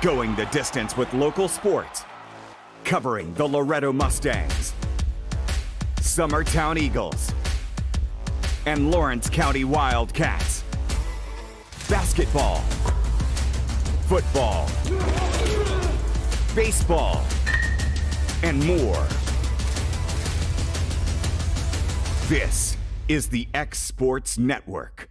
Going the distance with local sports. Covering the Loretto Mustangs, Summertown Eagles, and Lawrence County Wildcats. Basketball, football, baseball, and more. This is the X Sports Network.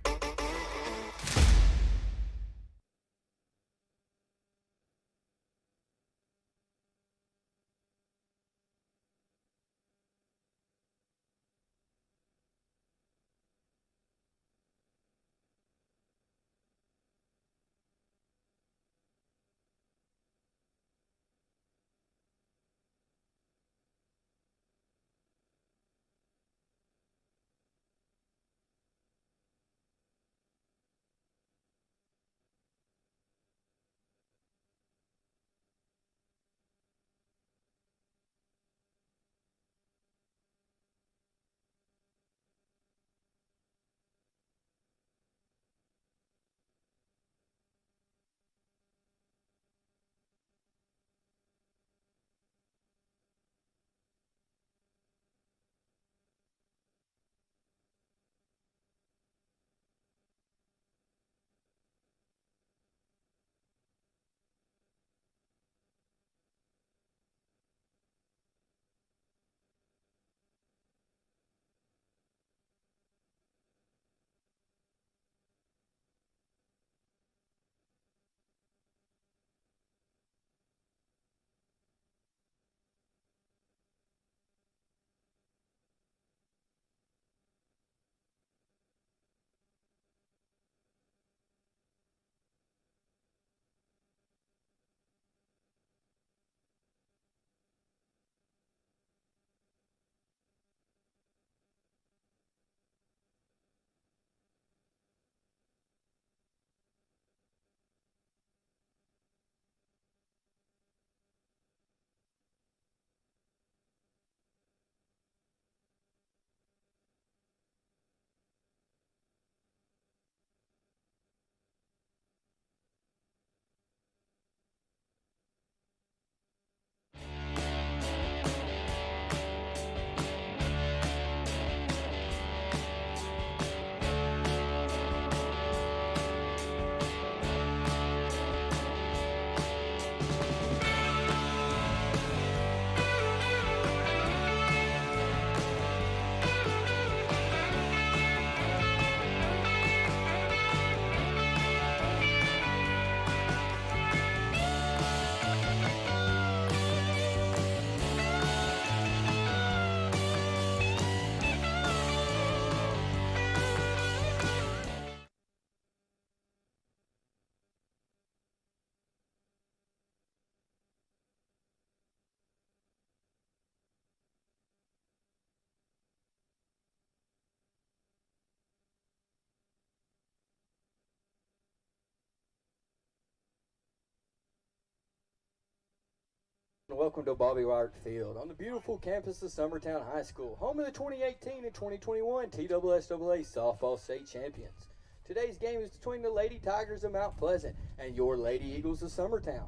Welcome to Bobby Wyrick Field on the beautiful campus of Summertown High School, home of the 2018 and 2021 TSSAA Softball State Champions. Today's game is between the Lady Tigers of Mount Pleasant and your Lady Eagles of Summertown.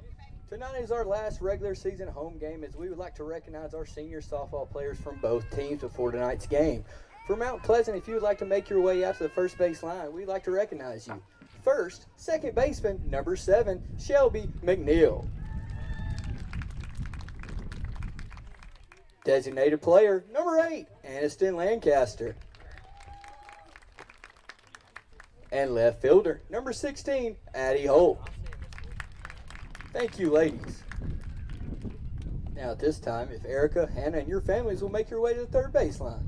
Tonight is our last regular season home game, as we would like to recognize our senior softball players from both teams before tonight's game. For Mount Pleasant, if you would like to make your way out to the first base line, we'd like to recognize you. First, second baseman, number 7, Shelby McNeil. Designated player, number 8, Aniston Lancaster. And left fielder, number 16, Addie Holt. Thank you, ladies. Now at this time, if Erica, Hannah, and your families will make your way to the third baseline.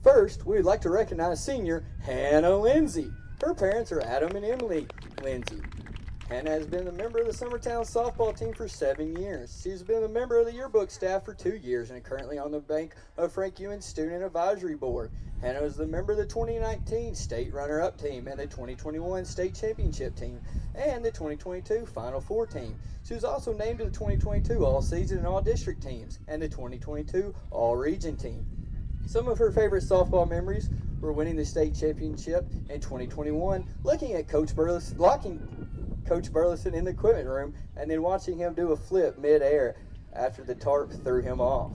First, we would like to recognize senior Hannah Lindsay. Her parents are Adam and Emily Lindsay. Hannah has been a member of the Summertown softball team for 7 years. She's been a member of the yearbook staff for 2 years and currently on the Bank of Frank Ewan Student Advisory Board. Hannah was the member of the 2019 State Runner-Up Team and the 2021 State Championship Team and the 2022 Final Four Team. She was also named to the 2022 All-Season and All-District Teams and the 2022 All-Region Team. Some of her favorite softball memories were winning the state championship in 2021, looking at locking Coach Burleson in the equipment room, and then watching him do a flip mid-air after the tarp threw him off.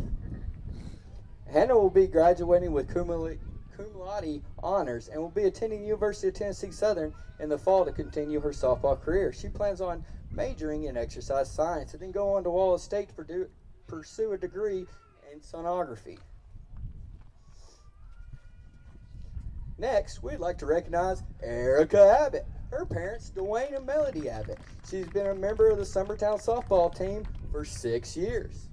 Hannah will be graduating with cum laude honors and will be attending the University of Tennessee Southern in the fall to continue her softball career. She plans on majoring in exercise science and then go on to Wallace State to pursue a degree in sonography. Next, we'd like to recognize Erica Abbott. Her parents, Dwayne and Melody Abbott. She's been a member of the Summertown softball team for 6 years.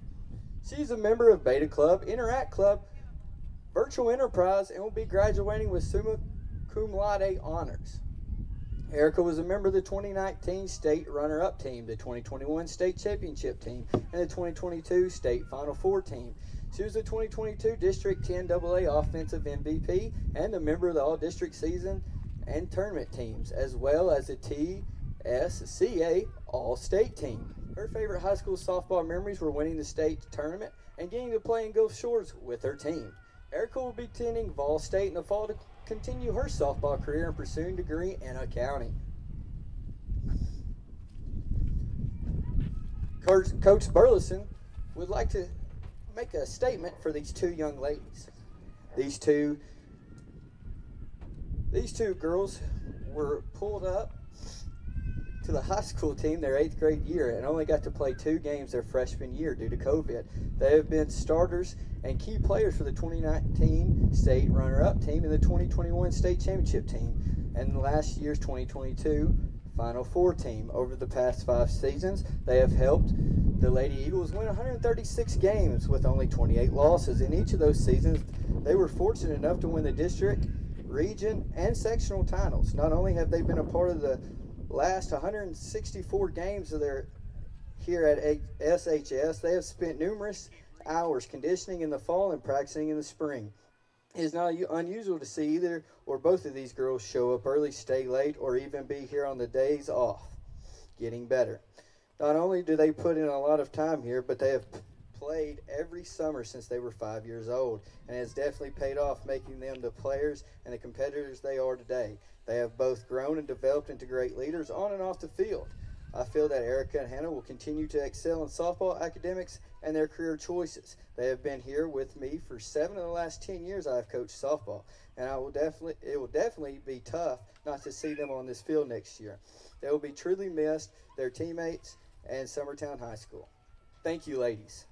She's a member of Beta Club, Interact Club, Virtual Enterprise, and will be graduating with summa cum laude honors. Erica was a member of the 2019 state runner-up team, the 2021 state championship team, and the 2022 state Final Four team. She was the 2022 District 10 AA Offensive MVP and a member of the All-District season and tournament teams, as well as the TSCA All-State team. Her favorite high school softball memories were winning the state tournament and getting to play in Gulf Shores with her team. Erica will be attending Vol State in the fall to continue her softball career and pursuing a degree in accounting. Coach Burleson would like to make a statement for these two young ladies. These two girls were pulled up to the high school team their 8th grade year and only got to play 2 games their freshman year due to COVID. They have been starters and key players for the 2019 state runner-up team and the 2021 state championship team and last year's 2022 Final Four team. Over the past 5 seasons, they have helped the Lady Eagles win 136 games with only 28 losses. In each of those seasons, they were fortunate enough to win the district, region, and sectional titles. Not only have they been a part of the last 164 games of their here at SHS, they have spent numerous hours conditioning in the fall and practicing in the spring. It is not unusual to see either or both of these girls show up early, stay late, or even be here on the days off, getting better. Not only do they put in a lot of time here, but they have played every summer since they were 5 years old, and it has definitely paid off, making them the players and the competitors they are today. They have both grown and developed into great leaders on and off the field. I feel that Erica and Hannah will continue to excel in softball, academics, and their career choices. They have been here with me for 7 of the last 10 years I have coached softball, and it will definitely be tough not to see them on this field next year. They will be truly missed, their teammates, and Summertown High School. Thank you, ladies.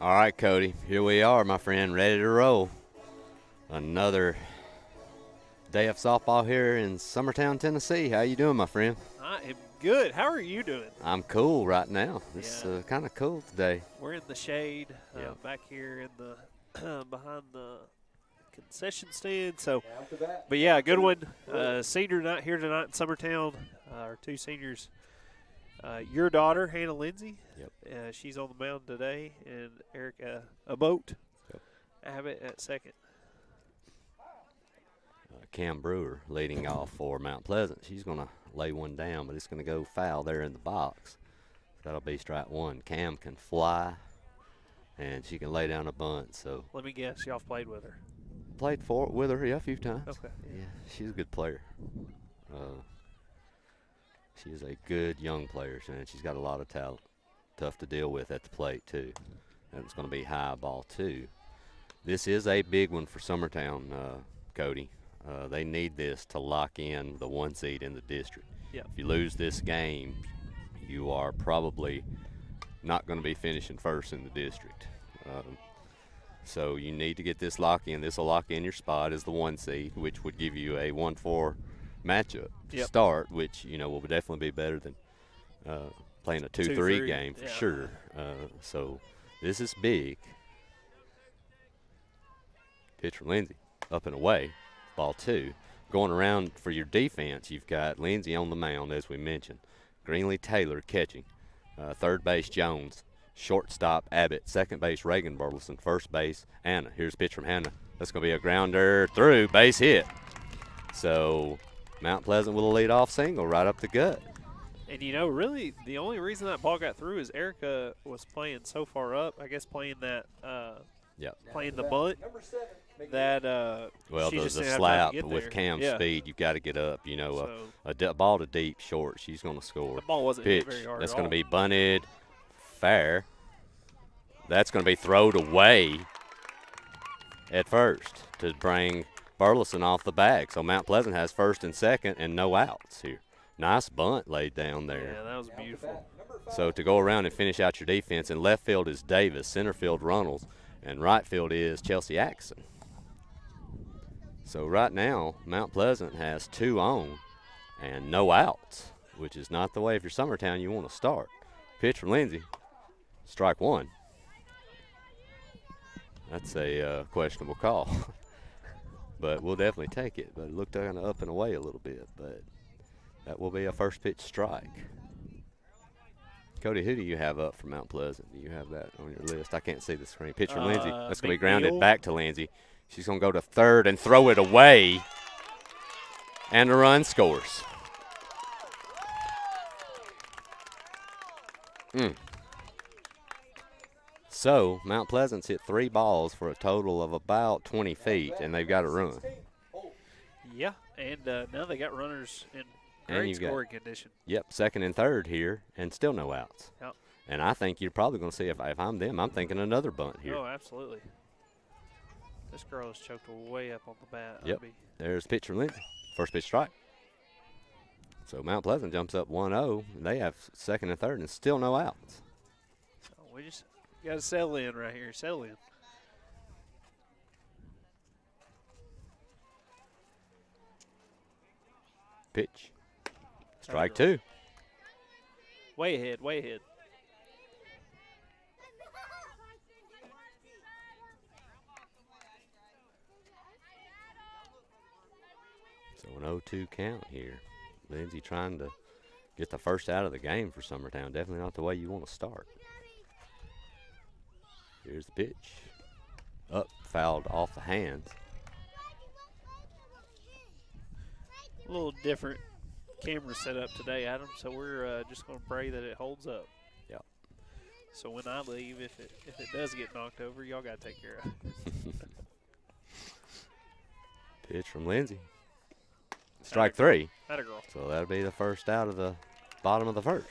All right, Cody, here we are, my friend, ready to roll. Another day of softball here in Summertown, Tennessee. How you doing, my friend? I am good. How are you doing? I'm cool right now. It's Yeah. kind of cool today. We're in the shade Yep. back here in the behind the concession stand. So, Down to bat. but yeah, good one. Senior night here tonight in Summertown. Our two seniors. Your daughter, Hannah Lindsay. Yep. She's on the mound today, and Erica Abbott. Yep. Abbott at second. Cam Brewer leading off for Mount Pleasant. She's going to lay one down, but it's going to go foul there in the box. That'll be strike one. Cam can fly, and she can lay down a bunt. So Let me guess, y'all played with her. played with her, a few times. Okay. Yeah, she's a good player. She's a good young player, and she's got a lot of talent. Tough to deal with at the plate, too. And it's going to be high ball, too. This is a big one for Summertown, Cody. They need this to lock in the 1 seed in the district. Yep. If you lose this game, you are probably not going to be finishing first in the district. So you need to get this lock in. This will lock in your spot as the 1 seed, which would give you a 1-4 matchup to Yep. start, which, will definitely be better than playing a 2-3 game for yeah. sure. So this is big. Pitch from Lindsay, up and away, ball 2. Going around for your defense, you've got Lindsay on the mound, as we mentioned. Greenlee Taylor catching. Third base, Jones. Shortstop, Abbott. Second base, Reagan Burleson. First base, Anna. Here's a pitch from Hannah. That's going to be a grounder through, base hit. So Mount Pleasant with a leadoff single right up the gut. And, really the only reason that ball got through is Erica was playing so far up, I guess playing that Yep. playing the bunt. Number 7. That Well, she there's just a didn't have time to slap get with there. Cam's Yeah. speed. You've got to get up. So A ball to deep, short. She's going to score. the ball wasn't Pitch. hit very hard. That's at going all. to be bunted fair. That's going to be throwed away at first to bring Burleson off the bag. So Mount Pleasant has first and second and no outs here. Nice bunt laid down there. Yeah, that was beautiful. So to go around and finish out your defense, in left field is Davis, center field Runnels, and right field is Chelsea Atkinson. So right now, Mount Pleasant has 2 on and no outs, which is not the way if you're Summertown you want to start. Pitch from Lindsay, strike 1. That's a questionable call, but we'll definitely take it. But it looked kind of up and away a little bit, but that will be a first pitch strike. Cody, who do you have up for Mount Pleasant? Do you have that on your list? I can't see the screen. Pitch from Lindsay. That's going to be grounded McNeil. back to Lindsay. She's going to go to third and throw it away, and the run scores. So Mount Pleasant's hit 3 balls for a total of about 20 feet, and they've got a run. Yeah, and now they got runners in And great you've got- scoring condition. Yep, second and third here, and still no outs. Yep. And I think you're probably going to see, if I'm them, I'm thinking another bunt here. Oh, absolutely. This girl is choked way up on the bat. Yep. There's pitch from Lindsay. First pitch strike. So Mount Pleasant jumps up 1-0. They have second and third and still no outs. So we just got to settle in right here. Settle in. Pitch. Strike 2. Way ahead, way ahead. So an 0-2 count here. Lindsay trying to get the first out of the game for Summertown. Definitely not the way you want to start. Here's the pitch. Up, fouled off the hands. A little different camera setup today, Adam, so we're just going to pray that it holds up. Yep. So when I leave, if it does get knocked over, y'all got to take care of it. Pitch from Lindsay. Strike 3. Atta girl. So that'll be the first out of the bottom of the first.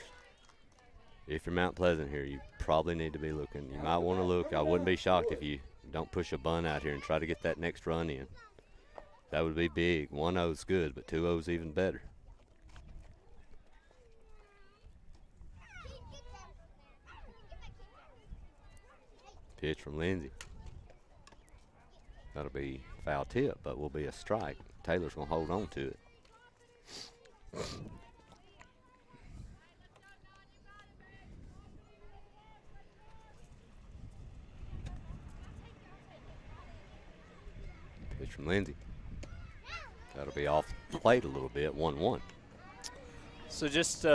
If you're Mount Pleasant here, you probably need to be looking. You might want to look. I wouldn't be shocked if you don't push a bunt out here and try to get that next run in. That would be big. 1-0 is good, but 2-0 is even better. Pitch from Lindsay. That'll be foul tip, but will be a strike. Taylor's going to hold on to it. Pitch from Lindsay. That'll be off the plate a little bit, 1-1. So just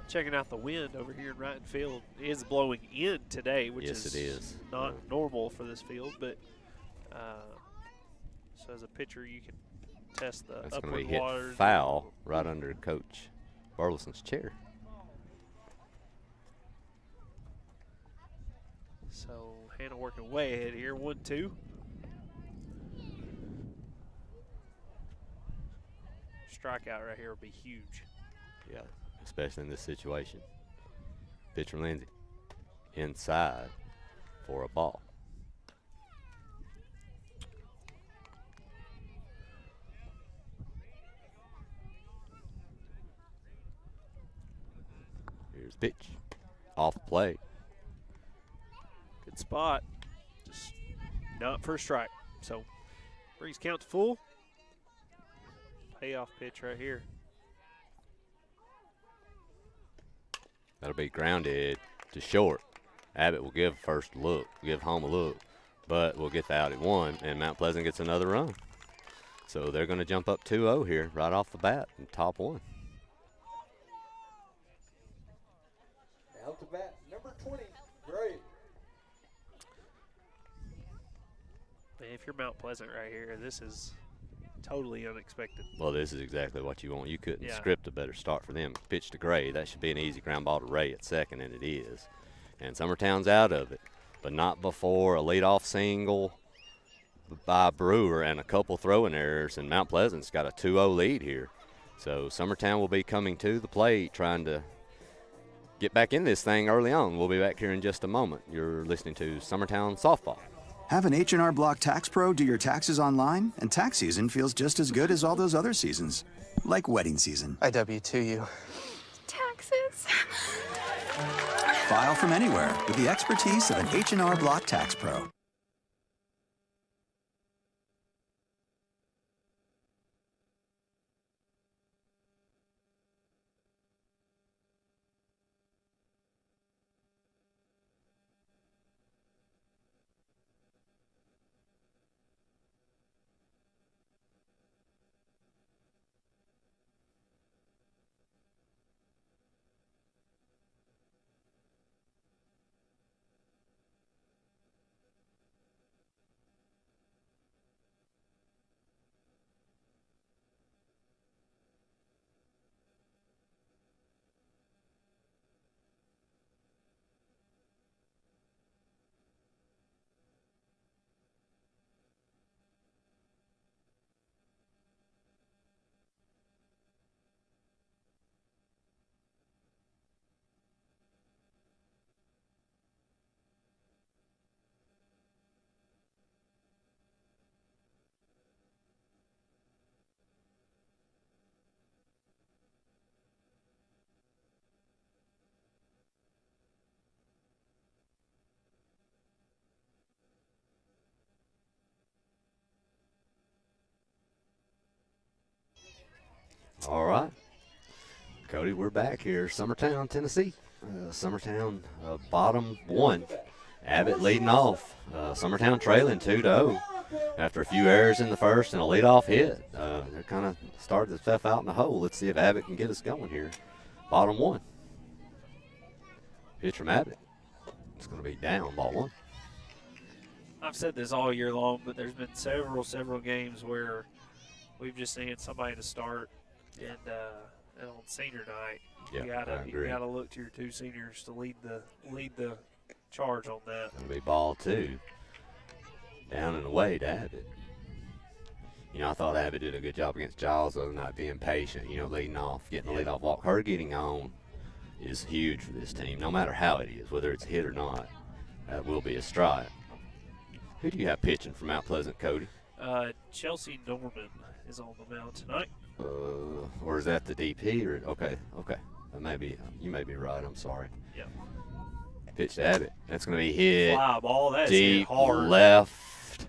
checking out the wind over here in right field. It is blowing in today, which Yes, it is. not normal for this field. But so as a pitcher, you can test the That's going to upward be hit water. foul right under Coach Burleson's chair. So Hannah working way ahead here, 1-2. Strikeout right here would be huge. Yeah, especially in this situation. Pitch from Lindsay. Inside for a ball. Here's pitch. Off play. Good spot. Just not for a strike. So brings count to full. Payoff pitch right here. That'll be grounded to short. Abbott will give home a look, but we'll get the out at 1, and Mount Pleasant gets another run. So they're going to jump up 2-0 here right off the bat in top 1. Now to bat, number 20, Gray. Man, if you're Mount Pleasant right here, this is totally unexpected. Well, this is exactly what you want. You couldn't Yeah. script a better start for them. Pitch to Gray. That should be an easy ground ball to Ray at second, and it is. And Summertown's out of it, but not before a leadoff single by Brewer and a couple throwing errors, and Mount Pleasant's got a 2-0 lead here. So Summertown will be coming to the plate trying to get back in this thing early on. We'll be back here in just a moment. You're listening to Summertown Softball. Have an H&R Block Tax Pro do your taxes online, and tax season feels just as good as all those other seasons, like wedding season. I W-2 you. Taxes. File from anywhere with the expertise of an H&R Block Tax Pro. All right. Cody, we're back here. Summertown, Tennessee. Summertown, bottom 1. Abbott leading off. Summertown trailing 2-0 after a few errors in the first and a leadoff hit. They're kind of started the stuff out in the hole. Let's see if Abbott can get us going here. Bottom 1. Pitch from Abbott. It's going to be down, ball 1. I've said this all year long, but there's been several games where we've just seen somebody to start, and on senior night, Yeah, I agree. you gotta look to your 2 seniors to lead the charge on that. Going to be ball 2. Down and away to Abbott. You know, I thought Abbott did a good job against Giles of not being patient, leading off, getting the leadoff walk. Her getting on is huge for this team, no matter how it is, whether it's a hit or not. That will be a strike. Who do you have pitching from Mount Pleasant, Cody? Chelsea Norman is on the mound tonight. Or is that the DP? Or okay, that may be. You may be right. I'm sorry. Yeah. Pitch to Abbott. That's going to be hit Fly ball. That's deep hit hard. left,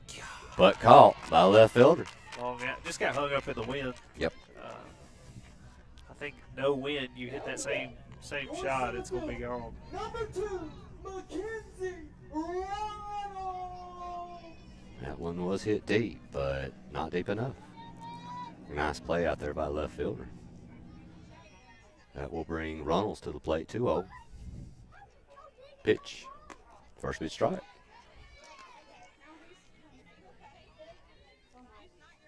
but caught by a left fielder. Long out. Just got hung up in the wind. Yep. I think no wind. You hit that same shot, it's going to be gone. Number 2, Mackenzie Ronald. That one was hit deep, but not deep enough. Nice play out there by a left fielder. That will bring Runnels to the plate, 2-0. Pitch. First pitch strike.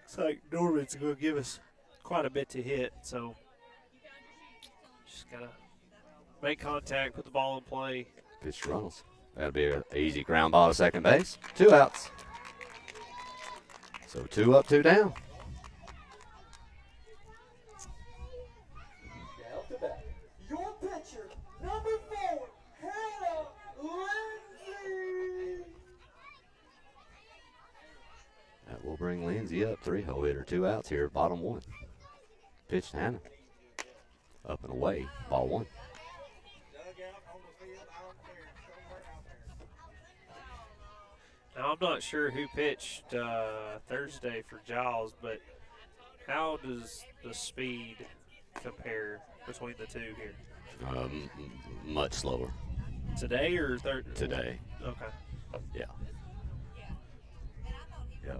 Looks like Norman's going to give us quite a bit to hit, so just got to make contact, put the ball in play. Pitch to Runnels. That'll be an easy ground ball to second base. 2 outs. So 2 up, 2 down. Down to bat. Your pitcher, number 4, Hannah Lindsay. That will bring Lindsay up. 3-0 hitter, 2 outs here, bottom 1. Pitch to Hannah. Up and away, ball 1. Now, I'm not sure who pitched Thursday for Giles, but how does the speed compare between the two here? Much slower. Today or Thursday? Today. Okay. Yeah. Yeah.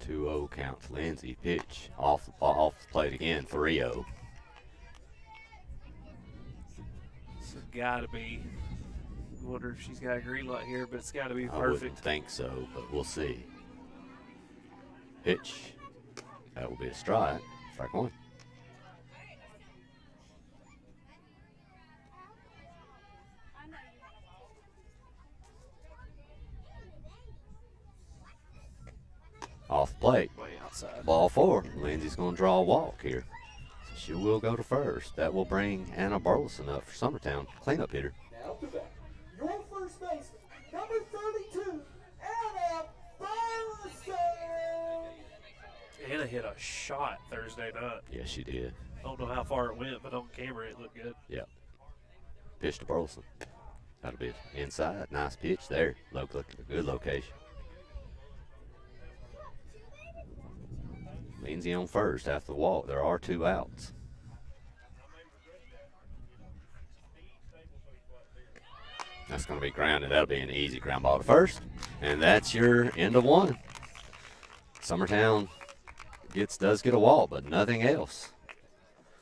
2-0 counts Lindsay. Pitch off the plate again. 3-0. It's got to be. Wonder if she's got a green light here, but it's got to be I wouldn't perfect. think so, but we'll see. Pitch. That will be a strike. Strike 1. Off the plate. Way outside. Ball 4. Lindsay's going to draw a walk here. So she will go to first. That will bring Anna Burleson up for Summertown. Cleanup hitter. Now to bat. Your first baseman, number 32, Anna Burleson. Anna hit a shot Thursday night. Yes, she did. I don't know how far it went, but on camera it looked good. Yep. Pitch to Burleson. That'll be inside. Nice pitch there. Good location. Lindsay on first after the walk. There are 2 outs. That's going to be grounded. That'll be an easy ground ball to first. And that's your end of 1. Summertown does get a walk, but nothing else.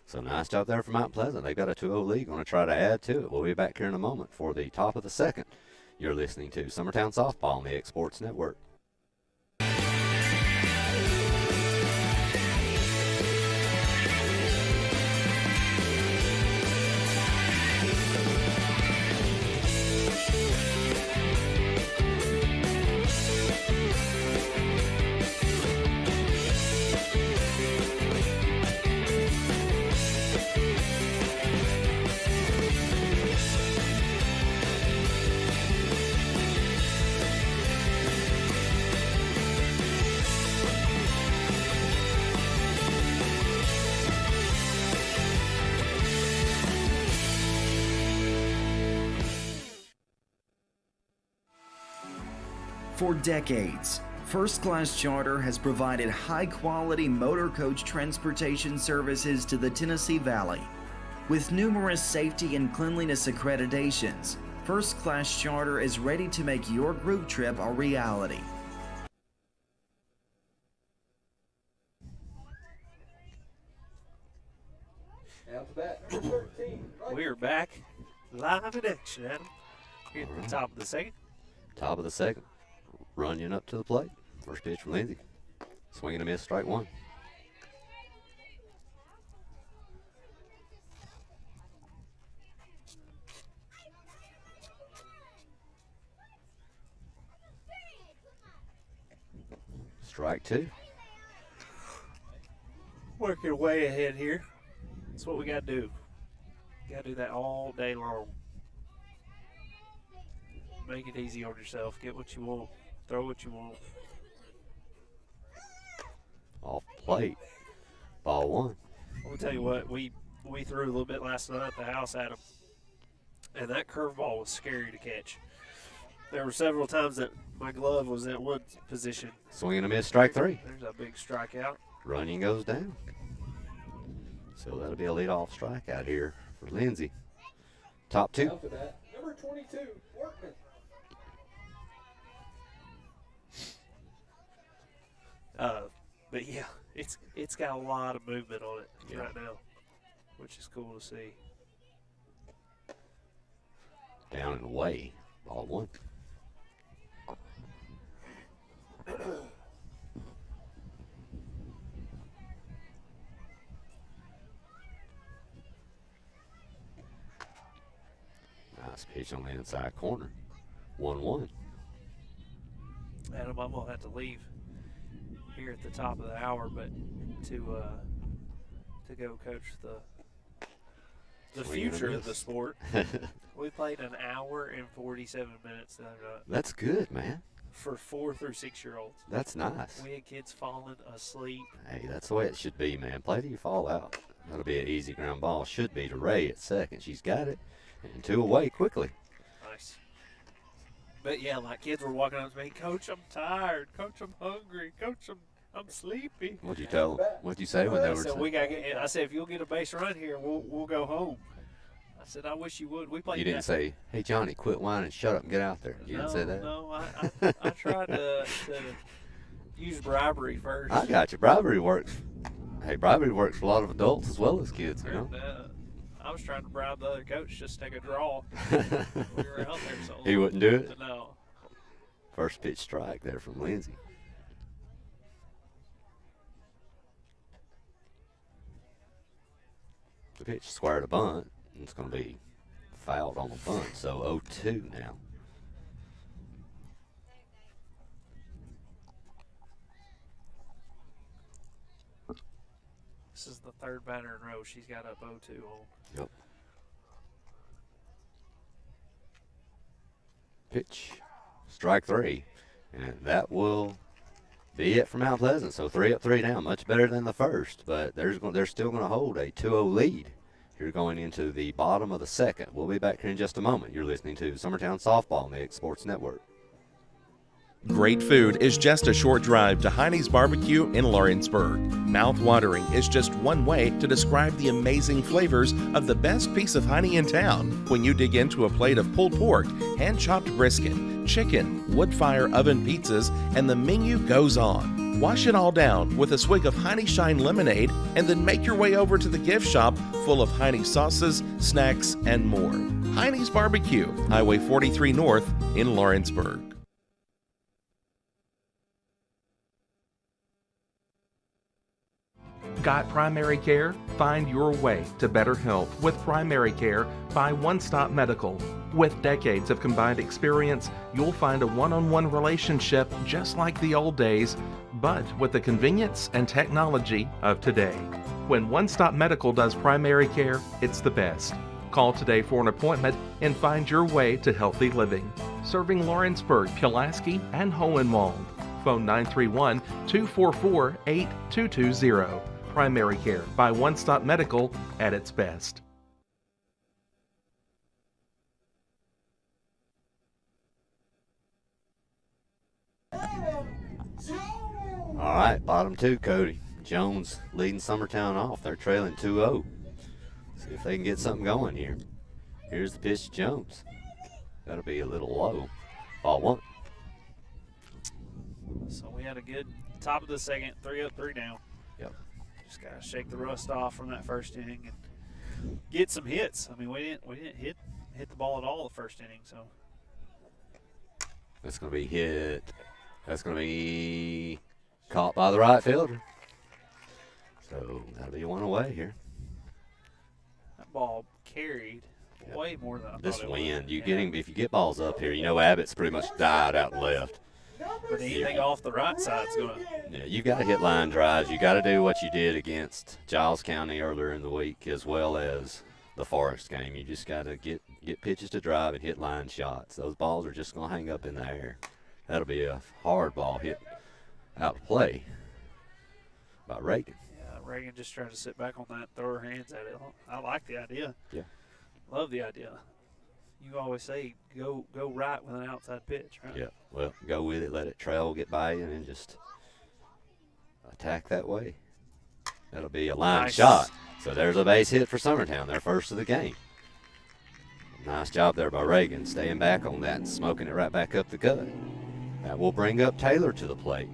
So nice job there from Mount Pleasant. They've got a 2-0 lead. Going to try to add to it. We'll be back here in a moment for the top of the second. You're listening to Summertown Softball on the X Sports Network. For decades, First Class Charter has provided high-quality motor coach transportation services to the Tennessee Valley. With numerous safety and cleanliness accreditations, First Class Charter is ready to make your group trip a reality. Now to bat, number 13. We're back live in action, Adam. Here at the top of the second. Top of the second. Runyon up to the plate. First pitch from Lindsay. Swing and a miss, strike 1. Strike 2. Working way ahead here. That's what we got to do. Got to do that all day long. Make it easy on yourself. Get what you want. Throw what you want. Off plate. Ball 1. I'll tell you what, we we threw a little bit last night at the house at him, and that curveball was scary to catch. There were several times that my glove was at one position. Swing and a miss, strike 3. There's a big strikeout. Running goes down. So that'll be a leadoff strikeout here for Lindsay. Top 2. After that, number 22, Workman. But yeah, it's got a lot of movement on it right now, which is cool to see. Down and away. Ball 1. Nice pitch on the inside corner. 1-1. Adam, I'm going to have to leave here at the top of the hour, but to go coach the Swing and a future of miss. the sport. We played an hour and 47 minutes the other night That's good, man. for 4 through 6 year olds. That's nice. We had kids falling asleep. Hey, that's the way it should be, man. Play till you fall out. That'll be an easy ground ball. Should be to Ray at second. She's got it. And 2 away quickly. Nice. But yeah, like kids were walking up to me, Coach, I'm tired. Coach, I'm hungry. Coach, I'm sleepy. What'd you tell them? What'd you say when they I were said, I said, if you'll get a base run here, we'll go home. I said, I wish you would. We played. You didn't say, hey, Johnny, quit whining, shut up and get out there. You didn't say that? No, I tried to use bribery first. I got you. Bribery works. Hey, bribery works for a lot of adults as well as kids, you know? I was trying to bribe the other coach just to take a draw. We were out there so long. He wouldn't do it? No. First pitch strike there from Lindsay. The pitch squared a bunt. It's going to be fouled on the bunt, so 0-2 now. This is the third batter in a row she's got up 0-2 on. Yep. Pitch, strike 3, and that will be it for Mount Pleasant. So 3 up, 3 down, much better than the first, but they're still going to hold a 2-0 lead. You're going into the bottom of the second. We'll be back here in just a moment. You're listening to Summertown Softball on the X Sports Network. Great food is just a short drive to Heine's Barbecue in Lawrenceburg. Mouth-watering is just one way to describe the amazing flavors of the best piece of Heine in town. When you dig into a plate of pulled pork, hand-chopped brisket, chicken, wood-fire oven pizzas, and the menu goes on. Wash it all down with a swig of Heine Shine lemonade and then make your way over to the gift shop full of Heine sauces, snacks, and more. Heine's Barbecue, Highway 43 North in Lawrenceburg. Got primary care? Find your way to better health with primary care by One Stop Medical. With decades of combined experience, you'll find a one-on-one relationship just like the old days, but with the convenience and technology of today. When One Stop Medical does primary care, it's the best. Call today for an appointment and find your way to healthy living. Serving Lawrenceburg, Pulaski, and Hohenwald. Phone 931-244-8220. Primary care by One Stop Medical at its best. All right, bottom 2, Cody. Jones leading Summertown off. They're trailing 2-0. See if they can get something going here. Here's the pitch to Jones. That'll be a little low. Ball 1. So we had a good top of the second, 3 up, 3 down. Yep. Just gotta shake the rust off from that first inning and get some hits. I mean, we didn't hit the ball at all the first inning. So That's going to be hit. That's going to be caught by the right fielder. So that'll be 1 away here. that ball carried way more than I This thought it wind, would. if you get balls up here, you know Abbott's pretty much died out and left. But anything off the right side's gonna. Yeah, you got to hit line drives. You got to do what you did against Giles County earlier in the week, as well as the Forest game. You just got to get pitches to drive and hit line shots. Those balls are just going to hang up in the air. That'll be a hard ball hit out of play by Reagan. Yeah, Reagan just tried to sit back on that and throw her hands at it. I like the idea. Yeah. Love the idea. You always say go right with an outside pitch, right? Yeah. Well, go with it. Let it trail, get by you, and then just attack that way. That'll be a line shot. So there's a base hit for Summertown, their first of the game. Nice job there by Reagan, staying back on that and smoking it right back up the gut. That will bring up Taylor to the plate.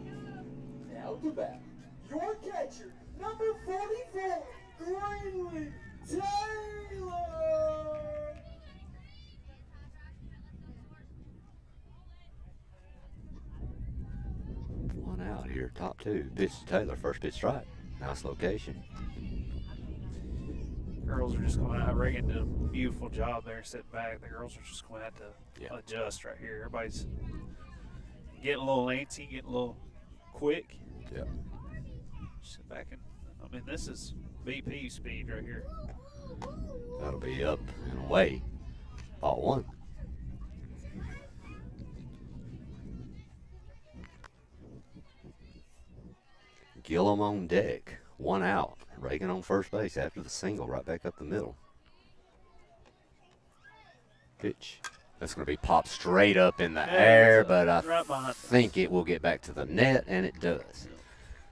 Now to bat, your catcher, number 44, Greenlee Taylor. One out here, top two. Pitch to Taylor, first pitch strike. Nice location. Girls are just going to have Reagan did a beautiful job there sitting back. The girls are just going to have to adjust right here. Everybody's getting a little antsy, getting a little quick. Yeah. Sit back and, I mean, this is BP speed right here. That'll be up and away. Ball one. Gillum on deck. One out. Reagan on first base after the single, right back up the middle. Pitch. That's going to be popped straight up in the air, but I think it will get back to the net, and it does.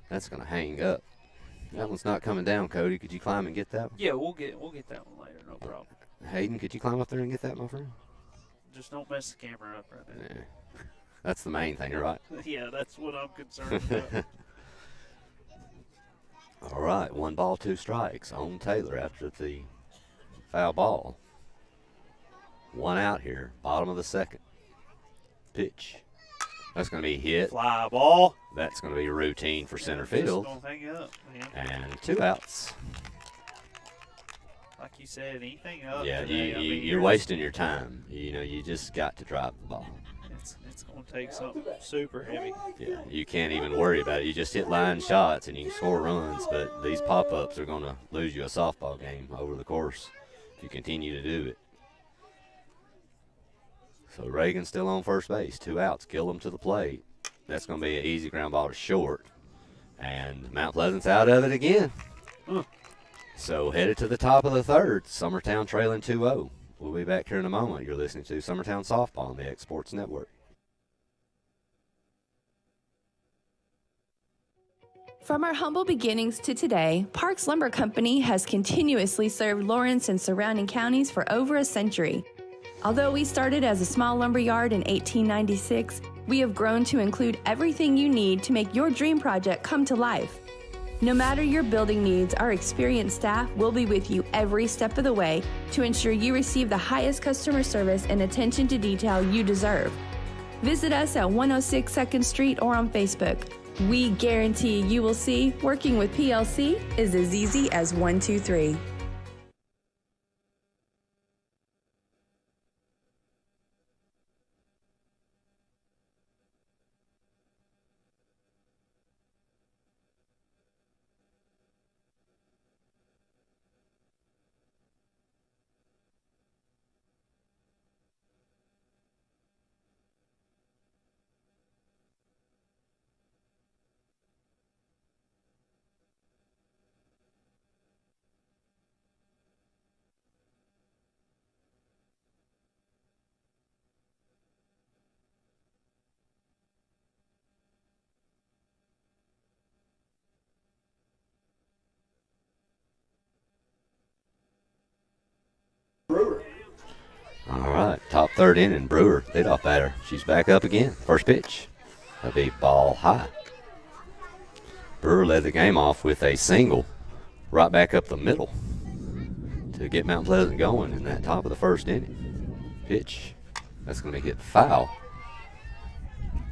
That's going to hang up. That one's not coming down, Cody. Could you climb and get that one? Yeah, we'll get that one later, no problem. Hayden, could you climb up there and get that, my friend? Just don't mess the camera up right there. Yeah. That's the main thing, right? Yeah, that's what I'm concerned about. All right, 1 ball, 2 strikes on Taylor after the foul ball. One out here, bottom of the second. Pitch. That's going to be hit. Fly ball. That's going to be routine for center field. Just gonna hang up, man. And 2 outs. Like you said, anything up. Yeah, today, you're wasting your time. You know, you just got to drop the ball. It's going to take something super heavy. Yeah, you can't even worry about it. You just hit line shots and you can score runs, but these pop-ups are going to lose you a softball game over the course if you continue to do it. So Reagan's still on first base, 2 outs, Gillum to the plate. That's going to be an easy ground ball to short. And Mount Pleasant's out of it again. So headed to the top of the third, Summertown trailing 2-0. We'll be back here in a moment. You're listening to Summertown Softball on the X Sports Network. From our humble beginnings to today, Parks Lumber Company has continuously served Lawrence and surrounding counties for over a century. Although we started as a small lumber yard in 1896, we have grown to include everything you need to make your dream project come to life. No matter your building needs, our experienced staff will be with you every step of the way to ensure you receive the highest customer service and attention to detail you deserve. Visit us at 106 2nd Street or on Facebook. We guarantee you will see working with PLC is as easy as 1, 2, 3. All right, top third inning, Brewer, leadoff batter. She's back up again. First pitch. That'll be ball high. Brewer led the game off with a single right back up the middle to get Mount Pleasant going in that top of the first inning. Pitch. That's going to hit foul.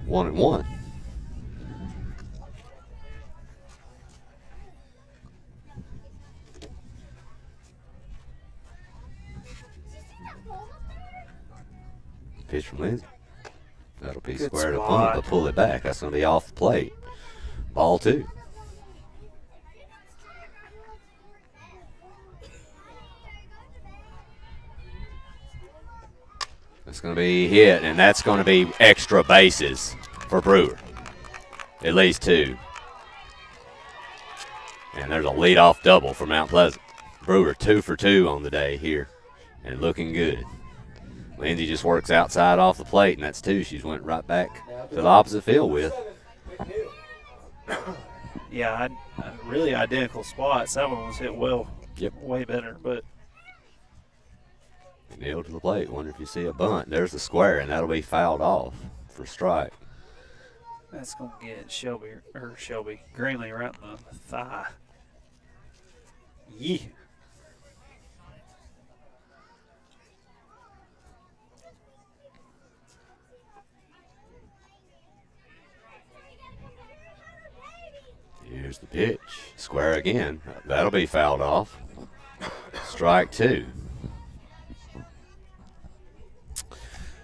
1-1. Pitch from Lindsay. That'll be Good square to spot. punt, but pull it back. That's going to be off the plate. Ball 2. That's going to be hit, and that's going to be extra bases for Brewer. At least 2. And there's a leadoff double for Mount Pleasant. Brewer 2 for 2 on the day here and looking good. Lindsay just works outside off the plate, and that's 2 she's went right back to the opposite field with. Yeah, really identical spots. That one was hit well. Yep. Way better, but. Nailed to the plate. Wonder if you see a bunt. There's the square, and that'll be fouled off for strike. That's going to get Greenlee right in the thigh. Yeah. Here's the pitch. Square again. That'll be fouled off. Strike 2.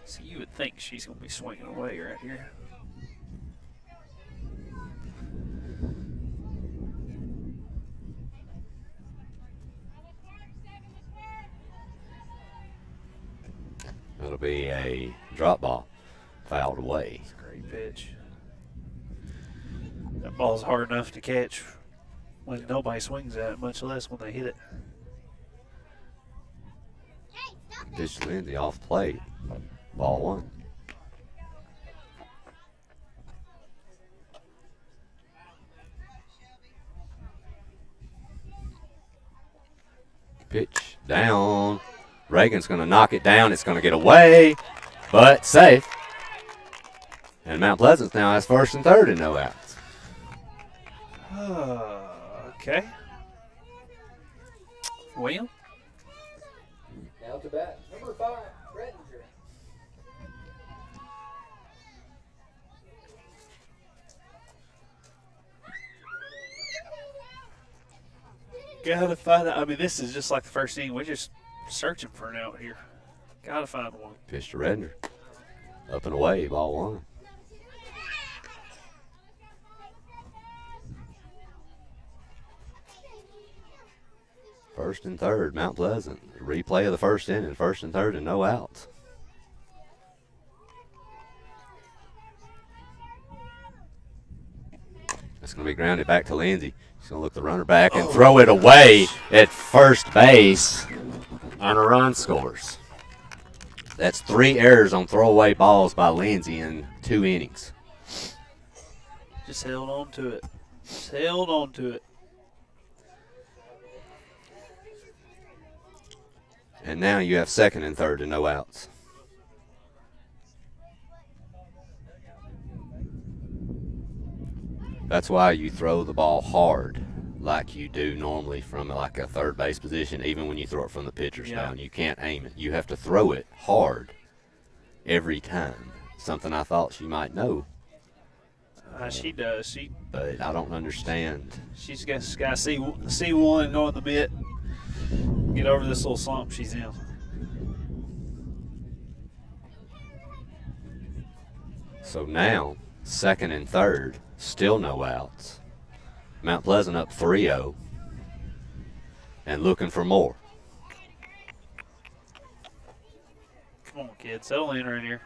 So you would think she's going to be swinging away right here. It'll be a drop ball. Fouled away. It's a great pitch. That ball's hard enough to catch when nobody swings at it, much less when they hit it. Pitch to Lindsay off plate. Ball 1. Pitch down. Reagan's going to knock it down. It's going to get away, but safe. And Mount Pleasant now has first and third and no outs. Okay. William? Now to bat, number 5, Rettinger. Gotta find out. I mean, this is just like the first inning. We're just searching for an out here. Gotta find one. Pitch to Redner. Up and away, ball 1. First and third, Mount Pleasant. Replay of the first inning, first and third, and no outs. It's going to be grounded back to Lindsay. She's going to look the runner back and throw it away at first base, and a run scores. That's 3 errors on throwaway balls by Lindsay in 2 innings. Just held on to it. Just held on to it. And now you have second and third and no outs. That's why you throw the ball hard like you do normally from like a third base position, even when you throw it from the pitcher's mound. You can't aim it. You have to throw it hard every time. Something I thought she might know. She does. But I don't understand. She's got to see one, go in the mitt, get over this little slump she's in. So now, second and third, still no outs. Mount Pleasant up 3-0 and looking for more. Come on, kids, settle in right here.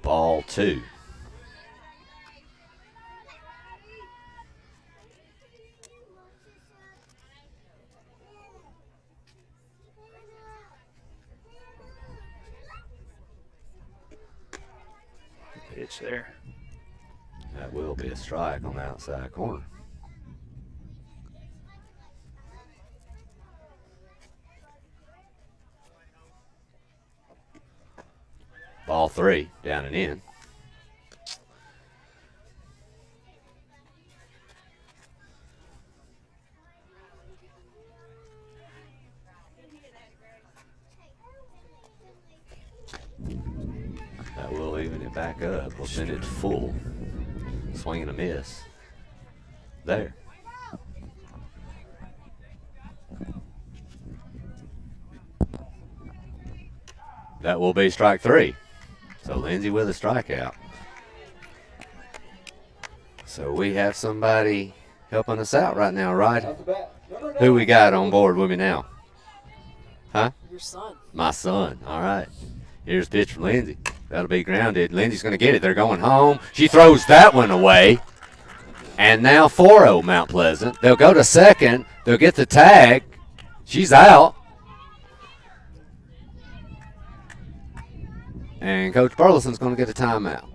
Ball 2. Pitch there. That will be a strike on the outside corner. Ball 3, down and in. That will even it back up. We'll send it full. Swing and a miss. There. That will be strike 3. So Lindsay with a strikeout. So we have somebody helping us out right now, right? Who we got on board with me now? Huh? Your son. My son. All right. Here's a pitch from Lindsay. That'll be grounded. Lindsay's going to get it. They're going home. She throws that one away. And now 4-0 Mount Pleasant. They'll go to second. They'll get the tag. She's out. And Coach Burleson's going to get a timeout.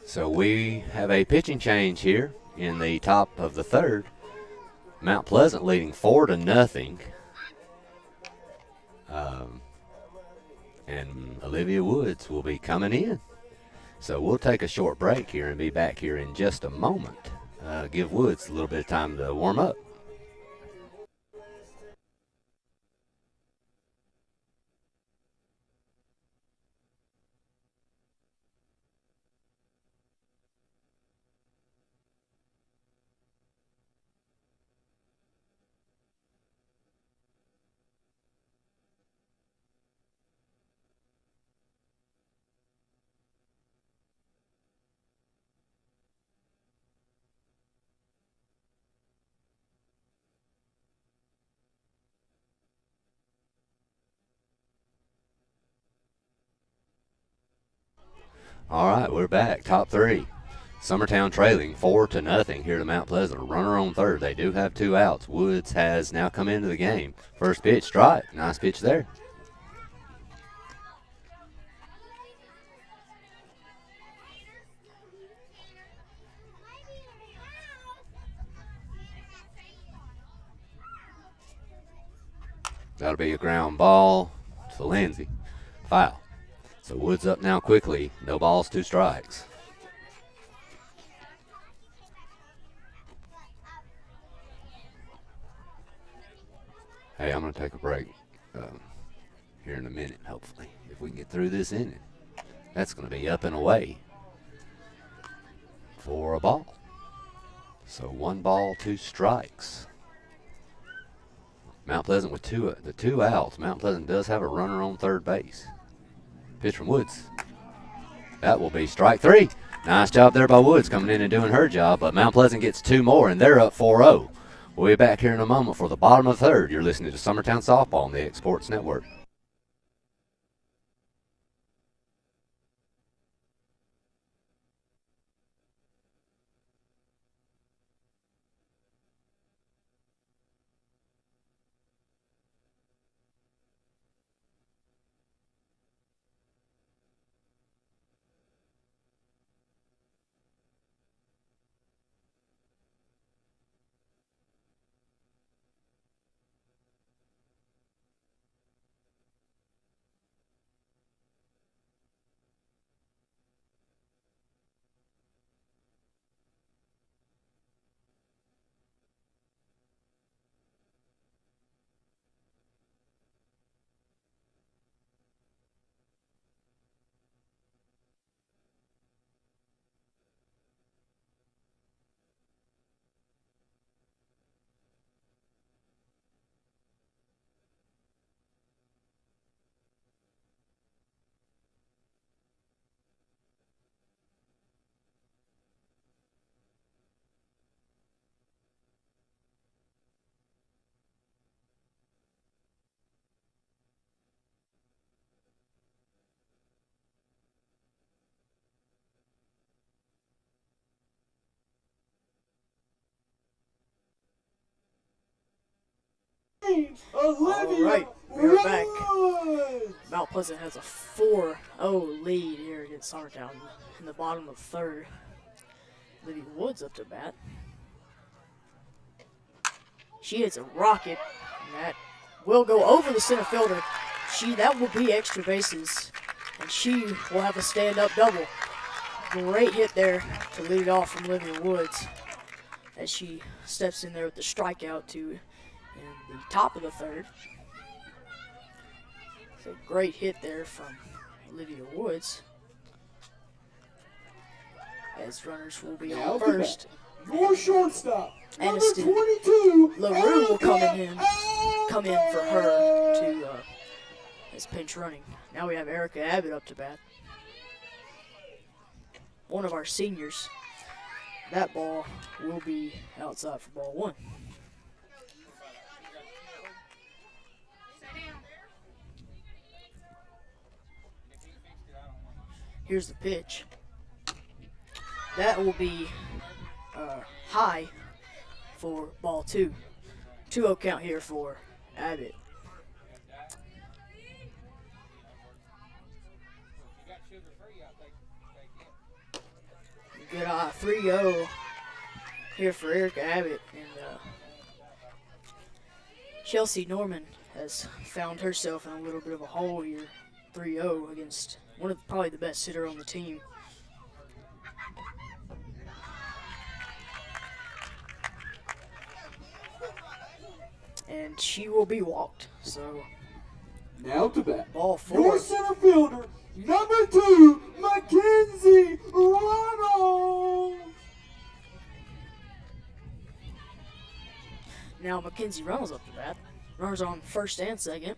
So we have a pitching change here in the top of the third. Mount Pleasant leading 4-0. And Olivia Woods will be coming in. So we'll take a short break here and be back here in just a moment. Give Woods a little bit of time to warm up. All right, we're back. Top three. Summertown trailing 4-0 here to Mount Pleasant. A runner on third. They do have 2 outs. Woods has now come into the game. First pitch, strike. Nice pitch there. That'll be a ground ball to Lindsay. Foul. So Woods up now quickly. No balls, 2 strikes. Hey, I'm going to take a break here in a minute, hopefully, if we can get through this inning. That's going to be up and away for a ball. So 1 ball, 2 strikes. Mount Pleasant with the 2 outs. Mount Pleasant does have a runner on third base. Pitch from Woods. That will be strike 3. Nice job there by Woods coming in and doing her job, but Mount Pleasant gets 2 more, and they're up 4-0. We'll be back here in a moment for the bottom of the third. You're listening to Summertown Softball on the X Sports Network. All right, we're back. Mount Pleasant has a 4-0 lead here against Summertown in the bottom of the third. Olivia Woods up to bat. She hits a rocket, and that will go over the center fielder. That will be extra bases, and she will have a stand-up double. Great hit there to lead it off from Olivia Woods as she steps in there with the strikeout to in the top of the third. So great hit there from Olivia Woods. As runners will be on first. Your shortstop, Aniston number 22, LaRue will come in for her to as pinch running. Now we have Erica Abbott up to bat. One of our seniors. That ball will be outside for ball one. Here's the pitch. That will be high for ball two. 2-0 count here for Abbott. Good 3-0 here for Erica Abbott. And Chelsea Norman has found herself in a little bit of a hole here. 3-0 against one of probably the best hitter on the team. And she will be walked. So now to bat. Ball four. Your center fielder, number 2, Mackenzie Reynolds. Now Mackenzie Reynolds up to bat. Runners on first and second.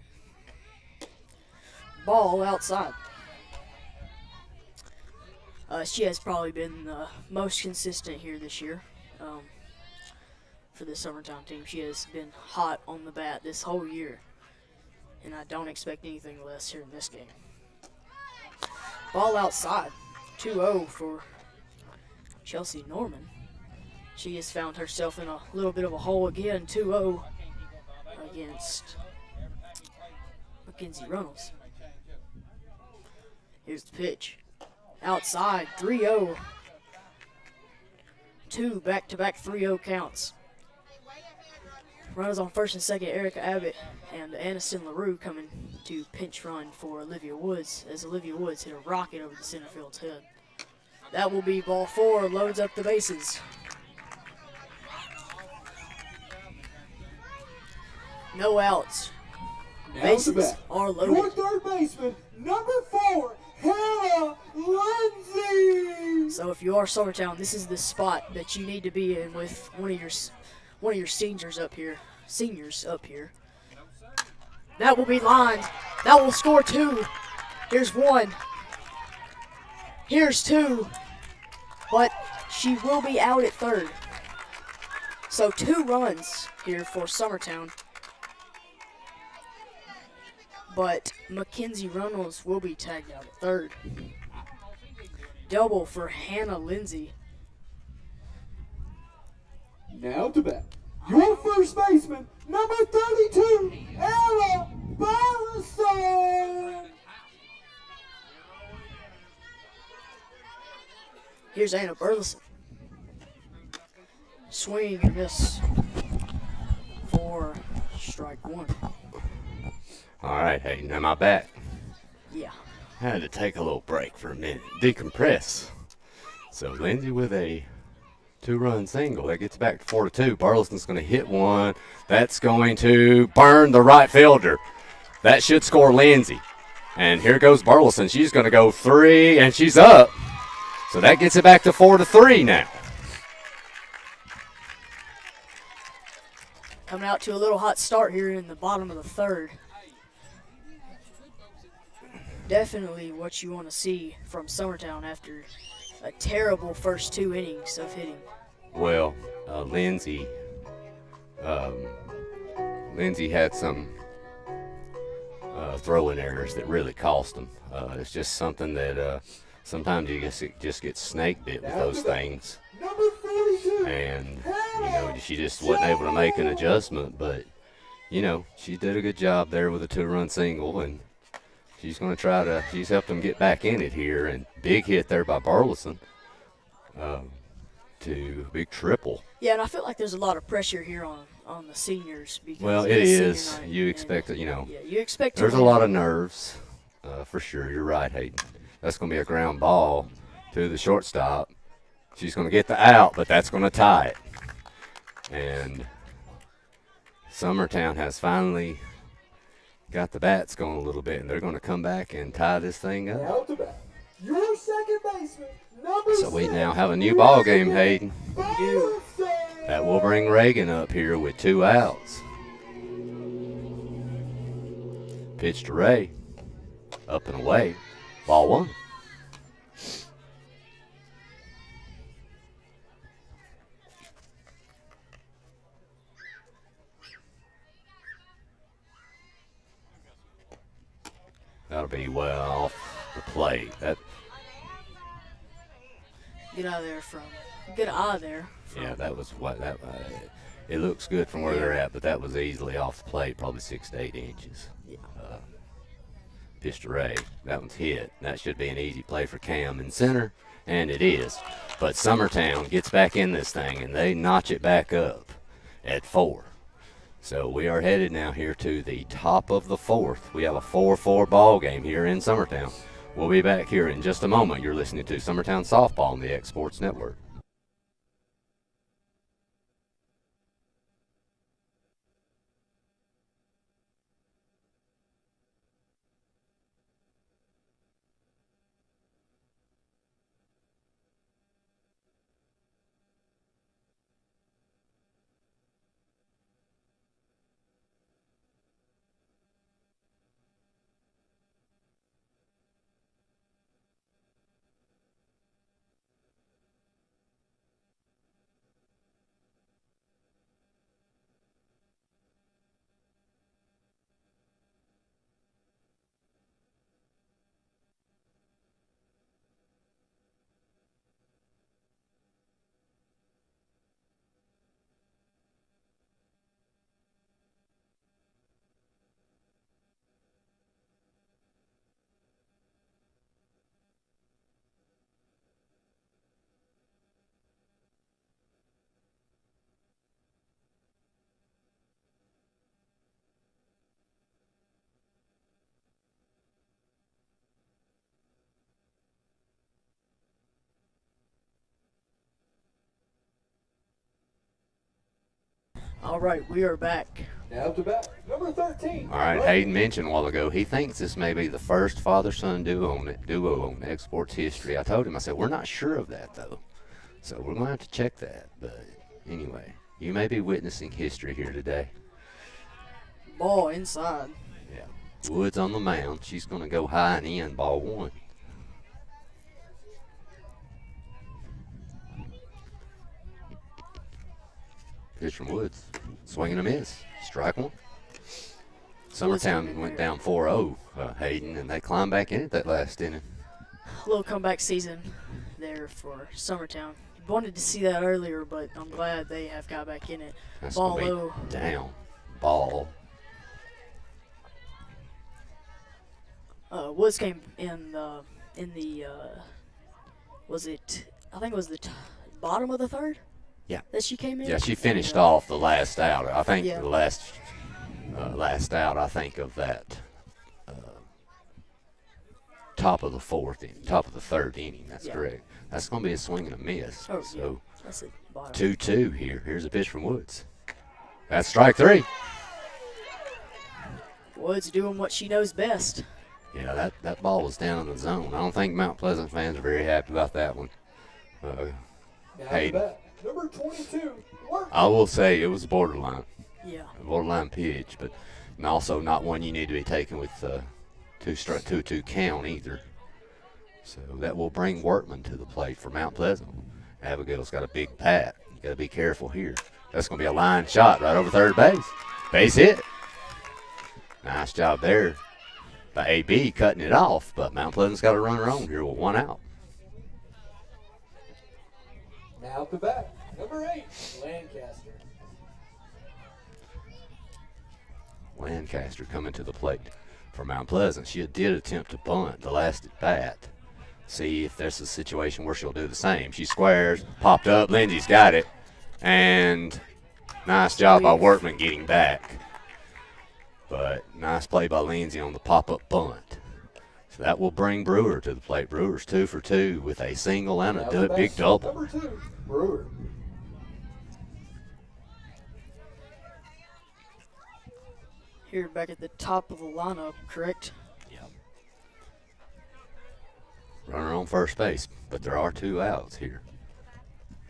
Ball outside. She has probably been the most consistent here this year for the Summertown team. She has been hot on the bat this whole year, and I don't expect anything less here in this game. Ball outside. 2-0 for Chelsea Norman. She has found herself in a little bit of a hole again. 2-0 against Mackenzie Reynolds. Here's the pitch. Outside, 3-0. 2 back-to-back 3-0 counts. Runners on first and second, Erica Abbott and Aniston LaRue coming to pinch run for Olivia Woods, as Olivia Woods hit a rocket over the center field's head. That will be ball 4, loads up the bases. No outs. Bases are loaded. Your third baseman, number 4, Hannah Lindsay. So if you are Summertown, this is the spot that you need to be in with one of your seniors up here. That will be lined. That will score 2. Here's 1. Here's 2. But she will be out at third. So 2 runs here for Summertown. But Mackenzie Reynolds will be tagged out at third. Double for Hannah Lindsay. Now to bat. Your first baseman, number 32, Ella Burleson. Here's Anna Burleson. Swing and miss for strike 1. All right, Hayden, am I back? Yeah. I had to take a little break for a minute, decompress. So Lindsay with a 2-run single. That gets back to 4-2. Burleson's going to hit one. That's going to burn the right fielder. That should score Lindsay. And here goes Burleson. She's going to go 3, and she's up. So that gets it back to 4-3 now. Coming out to a little hot start here in the bottom of the third. Definitely what you want to see from Summertown after a terrible first 2 innings of hitting. Well, Lindsay had some throwing errors that really cost them. It's just something that sometimes you just get snake bit with those things. And, she just wasn't able to make an adjustment. But, she did a good job there with a 2-run single. And she's going to she's helped them get back in it here. And big hit there by Burleson. To big triple. Yeah, and I feel like there's a lot of pressure here on the seniors. Because well, it is. You expect it, Yeah, you expect there's a lot of nerves, for sure. You're right, Hayden. That's going to be a ground ball to the shortstop. She's going to get the out, but that's going to tie it. And Summertown has finally got the bats going a little bit, and they're going to come back and tie this thing up. Now to bat, your second baseman, number So we 6, now have a new ball game, Hayden. Reagan. That will bring Reagan up here with 2 outs. Pitch to Ray. Up and away. Ball 1. That'll be well off the plate. Get out of there get out of there. Yeah, that was what that. It looks good from where they're at, but that was easily off the plate, probably 6 to 8 inches. Yeah. Pitch to Ray. That one's hit. That should be an easy play for Cam in center, and it is. But Summertown gets back in this thing, and they notch it back up at 4. So we are headed now here to the top of the 4th. We have a 4-4 ball game here in Summertown. We'll be back here in just a moment. You're listening to Summertown Softball on the X Sports Network. All right, we are back. Now to bat, number 13. All right, Hayden mentioned a while ago, he thinks this may be the first father-son duo on X Sports history. I told him, I said, we're not sure of that, though. So we're going to have to check that. But anyway, you may be witnessing history here today. Ball inside. Yeah. Woods on the mound. She's going to go high and in, ball 1. Pitch from Woods. Swing and a miss. Strike 1. Summertown went down 4-0, Hayden, and they climbed back in it that last inning. A little comeback season there for Summertown. Wanted to see that earlier, but I'm glad they have got back in it. That's Ball gonna be low. down. Ball. Woods came in the was it? I think it was the bottom of the 3rd. Yeah. That she came in. Yeah, she finished off the last out. I think Yeah. the last out. I think of that top of the 4th inning, top of the 3rd inning. That's correct. That's going to be a swing and a miss. Oh, So yeah. That's it. Bottom. 2-2 here. Here's a pitch from Woods. That's strike 3. Woods doing what she knows best. Yeah, that ball was down in the zone. I don't think Mount Pleasant fans are very happy about that one. Now Hey. to bat, number 22. Work. I will say it was borderline. Yeah. A borderline pitch, but also not one you need to be taking with 2-2 count either. So that will bring Workman to the plate for Mount Pleasant. Abigail's got a big bat. You got to be careful here. That's going to be a line shot right over third base. Base hit. Nice job there by AB cutting it off, but Mount Pleasant's got a runner on here with 1 out. Now to bat, number 8. Lancaster. Lancaster coming to the plate for Mount Pleasant. She did attempt to bunt the last at bat. See if there's a situation where she'll do the same. She squares, popped up, Lindsay's got it, and nice job by Workman getting back. But nice play by Lindsay on the pop-up bunt. So that will bring Brewer to the plate. Brewer's 2 for 2 with a single and a big double. Number 2, Brewer. here back at the top of the lineup, correct? Yep. Runner on first base, but there are 2 outs here.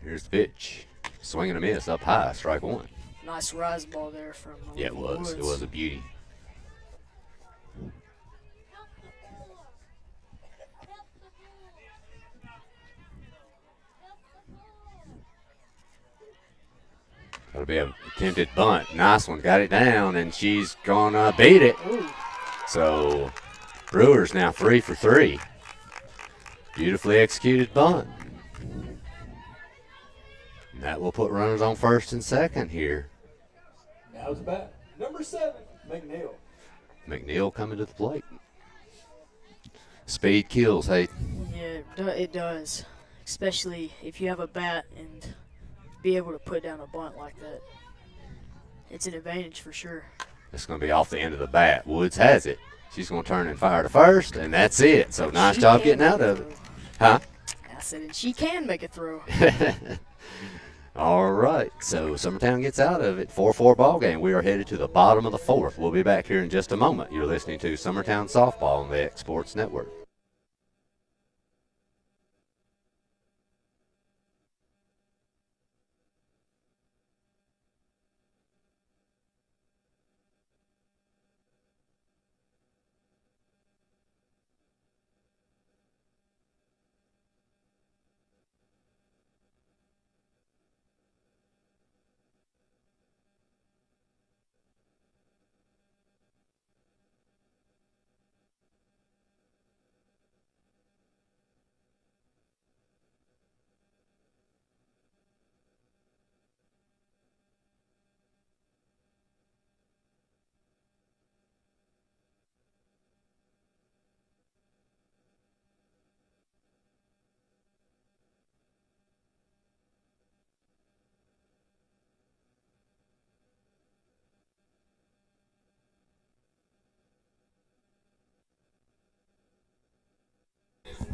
Here's the pitch. Swing and a miss up high, strike 1. Nice rise ball there from Yeah, it was. Woods. It was a beauty. That'll be an attempted bunt. Nice one. Got it down, and she's going to beat it. Ooh. So Brewers now 3 for 3. Beautifully executed bunt. And that will put runners on first and second here. Now it's back. Number 7, McNeil. McNeil coming to the plate. Speed kills, hey. Yeah, it does. Especially if you have a bat and be able to put down a bunt like that. It's an advantage for sure. It's going to be off the end of the bat. Woods has it. She's going to turn and fire to first, and that's it. So nice job getting out of it. Huh? I said, and she can make it through. All right. So Summertown gets out of it. 4-4 ball game. We are headed to the bottom of the 4th. We'll be back here in just a moment. You're listening to Summertown Softball on the X Sports Network.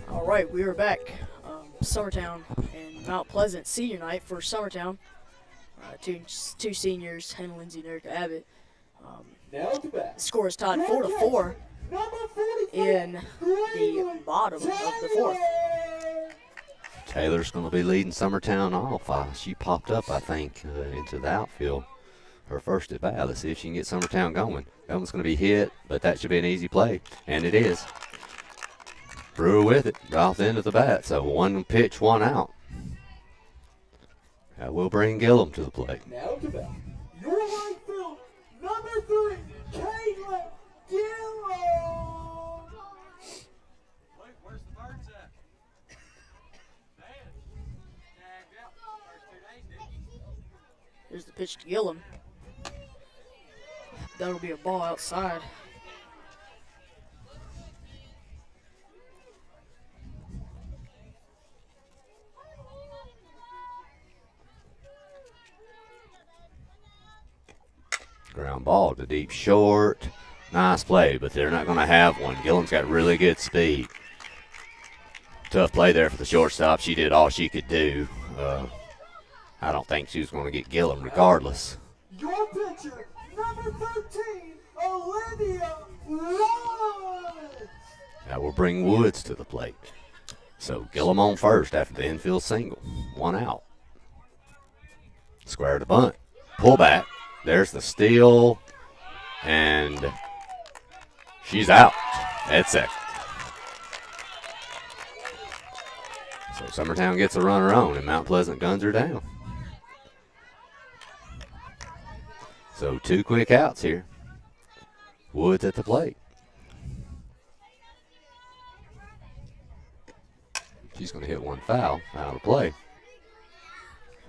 All right, we are back. Summertown and Mount Pleasant senior night for Summertown. Two seniors, Hannah Lindsay and Erica Abbott. Now it's back. The score is tied 4-4 in the bottom of the 4th. Taylor's going to be leading Summertown off. She popped up, I think, into the outfield. Her first at bat. Let's see if she can get Summertown going. That one's going to be hit, but that should be an easy play, and it is. Brewer with it, off the end of the bat. So 1 pitch, 1 out. That will bring Gillum to the plate. Now to bat. Your right field, number 3, Caitlin Gillum. Where's the birds at? Here's the pitch to Gillum. That'll be a ball outside. Ground ball to deep short. Nice play, but they're not going to have one. Gillum's got really good speed. Tough play there for the shortstop. She did all she could do. I don't think she was going to get Gillum regardless. Your pitcher, number 13, Olivia Woods. That will bring Woods to the plate. So Gillum on first after the infield single. 1 out. Square to bunt. Pull back. There's the steal. And she's out at second. So Summertown gets a runner on, and Mount Pleasant guns her down. So 2 quick outs here. Woods at the plate. She's going to hit 1 foul out of play.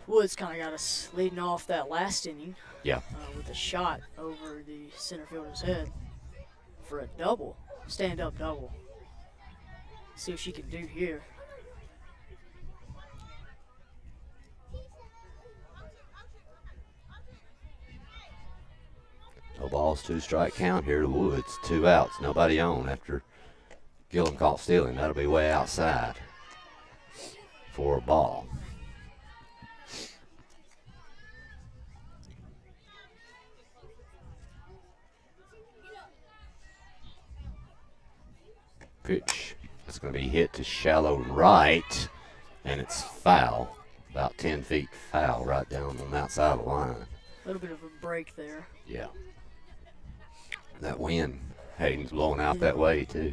Woods kind of got us leading off that last inning. Yeah. With a shot over the center fielder's head for a double, stand-up double. See what she can do here. No balls, 2 strike count here to Woods. 2 outs, nobody on after Gillum caught stealing. That'll be way outside for a ball. Pitch. It's going to be hit to shallow right, and it's foul. About 10 feet foul right down on the outside of the line. A little bit of a break there. Yeah. That wind, Hayden's blowing out that way, too.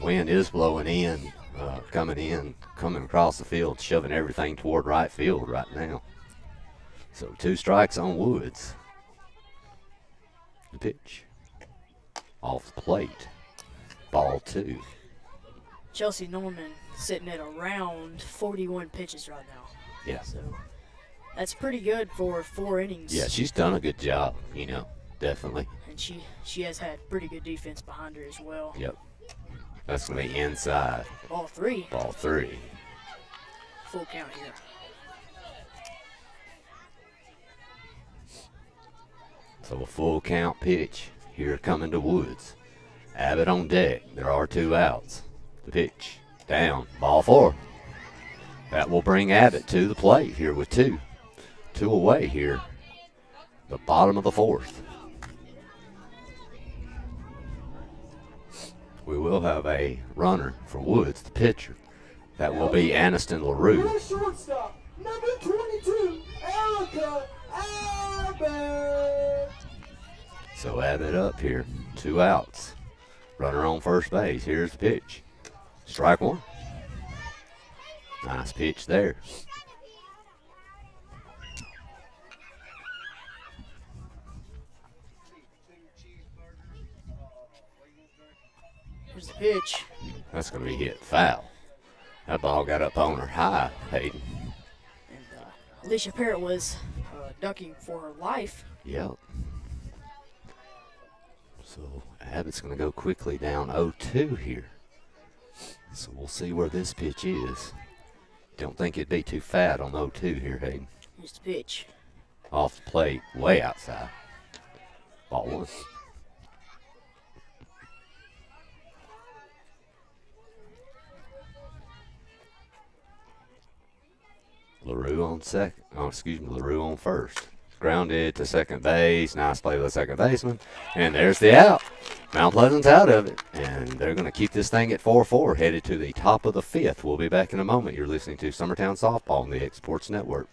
Wind is blowing in, coming across the field, shoving everything toward right field right now. So 2 strikes on Woods. The pitch. Off the plate. Ball 2. Chelsea Norman sitting at around 41 pitches right now. Yeah. So that's pretty good for 4 innings. Yeah, she's done a good job, definitely. And she has had pretty good defense behind her as well. Yep. That's going to be inside. Ball 3. Ball 3. Full count here. So a full count pitch here coming to Woods. Abbott on deck. There are 2 outs. The pitch down. Ball 4. That will bring Abbott to the plate here with 2. 2 away here. The bottom of the 4th. We will have a runner for Woods, the pitcher. That will be Aniston LaRue. Shortstop, number 22, Erica Abbott. So Abbott up here. 2 outs. Runner on first base. Here's the pitch. Strike 1. Nice pitch there. Here's the pitch. That's going to be hit foul. That ball got up on her high, Hayden. And Alicia Parrott was ducking for her life. Yep. So Abbott's going to go quickly down 0-2 here. So we'll see where this pitch is. Don't think it'd be too fat on 0-2 here, Hayden. Here's the pitch. Off the plate, way outside. Ball 1. LaRue on second. LaRue on first. Grounded to second base. Nice play by the second baseman. And there's the out. Mount Pleasant's out of it. And they're going to keep this thing at 4-4, headed to the top of the 5th. We'll be back in a moment. You're listening to Summertown Softball on the X Sports Network.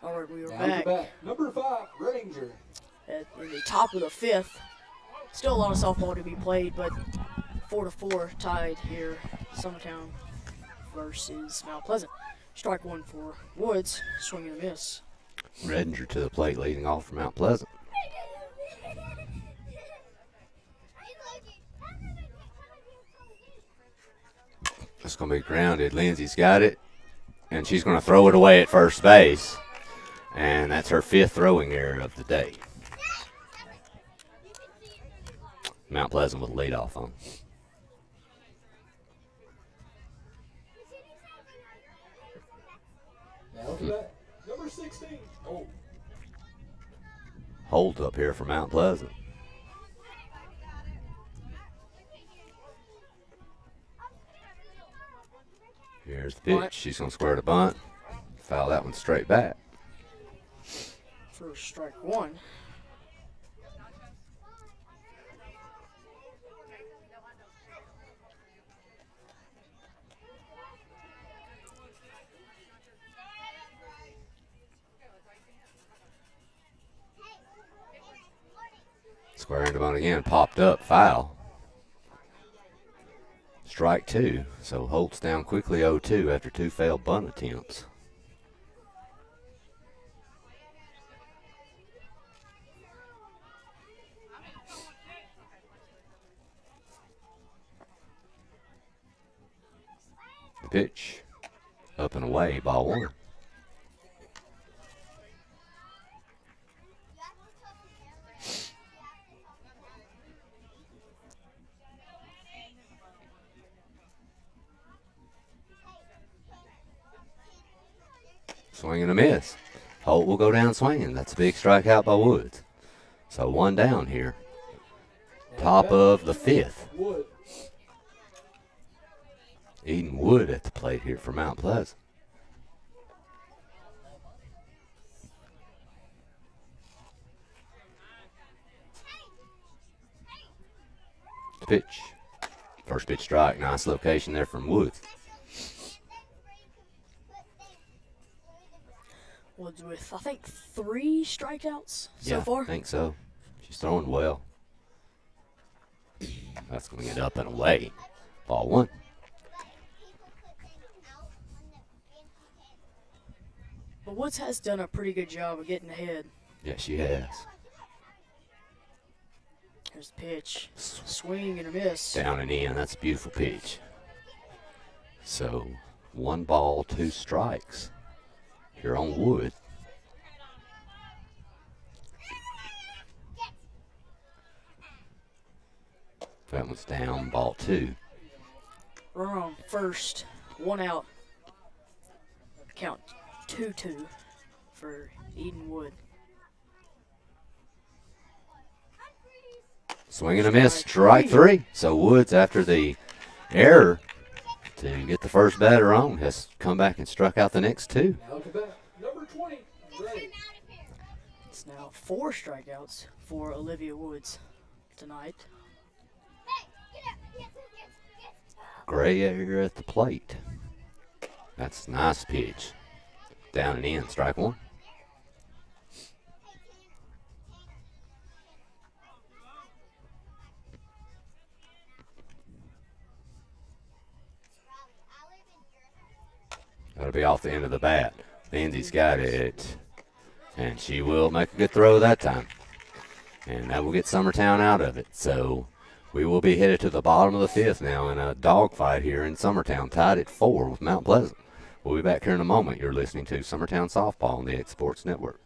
All right, we are Now back. you're back. Number 5, Ranger. In the top of the 5th. Still a lot of softball to be played, but 4-4 tied here. Summertown versus Mount Pleasant. Strike 1 for Woods. Swing and a miss. Redinger to the plate, leading off from Mount Pleasant. It's going to be grounded. Lindsay's got it, and she's going to throw it away at first base. And that's her 5th throwing error of the day. Mount Pleasant with a lead off on. Now to bat, number 16. Oh. Hold up here for Mount Pleasant. Here's the pitch. She's going to square the bunt. Foul that one straight back. First strike 1. Squaring the bunt again, popped up, foul. Strike 2, so Holt's down quickly 0-2 after 2 failed bunt attempts. The pitch, up and away, ball 1. Swing and a miss. Holt will go down swinging. That's a big strikeout by Woods. So 1 down here. Top of the 5th. Eden Wood at the plate here for Mount Pleasant. Pitch. First pitch strike. Nice location there from Woods. Woods with, I think, 3 strikeouts so Yeah, far. I think so. She's throwing well. That's going to get up and away. Ball 1. But Woods has done a pretty good job of getting ahead. Yeah, she has. Here's the pitch. Swing and a miss. Down and in. That's a beautiful pitch. So 1 ball, 2 strikes here on Wood. That one's down, ball 2. Run on first, 1 out. Count 2-2 for Eden Wood. Swing and a miss, strike 3. So Woods, after the error to get the first batter on, has come back and struck out the next 2. Out to bat, number 20, Gray. It's now 4 strikeouts for Olivia Woods tonight. Gray here at the plate. That's a nice pitch. Down and in, strike 1. That'll be off the end of the bat. Lindsay's got it. And she will make a good throw that time. And that will get Summertown out of it. So we will be headed to the bottom of the 5th now in a dogfight here in Summertown, tied at 4 with Mount Pleasant. We'll be back here in a moment. You're listening to Summertown Softball on the X Sports Network.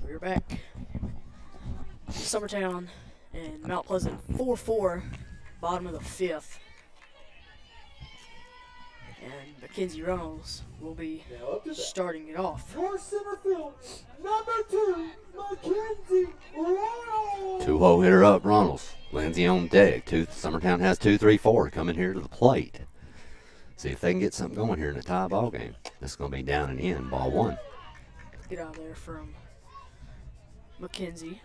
We're back. Summertown and Mount Pleasant 4-4, bottom of the 5th. And Mackenzie Reynolds will be starting it off. For center field, number 2, Mackenzie Reynolds. 2-0 hitter up, Runnels. Lindsay on deck. Summertown has 2-3-4 coming here to the plate. See if they can get something going here in a tie ball game. This is going to be down and in, ball 1. Get out of there from Mackenzie.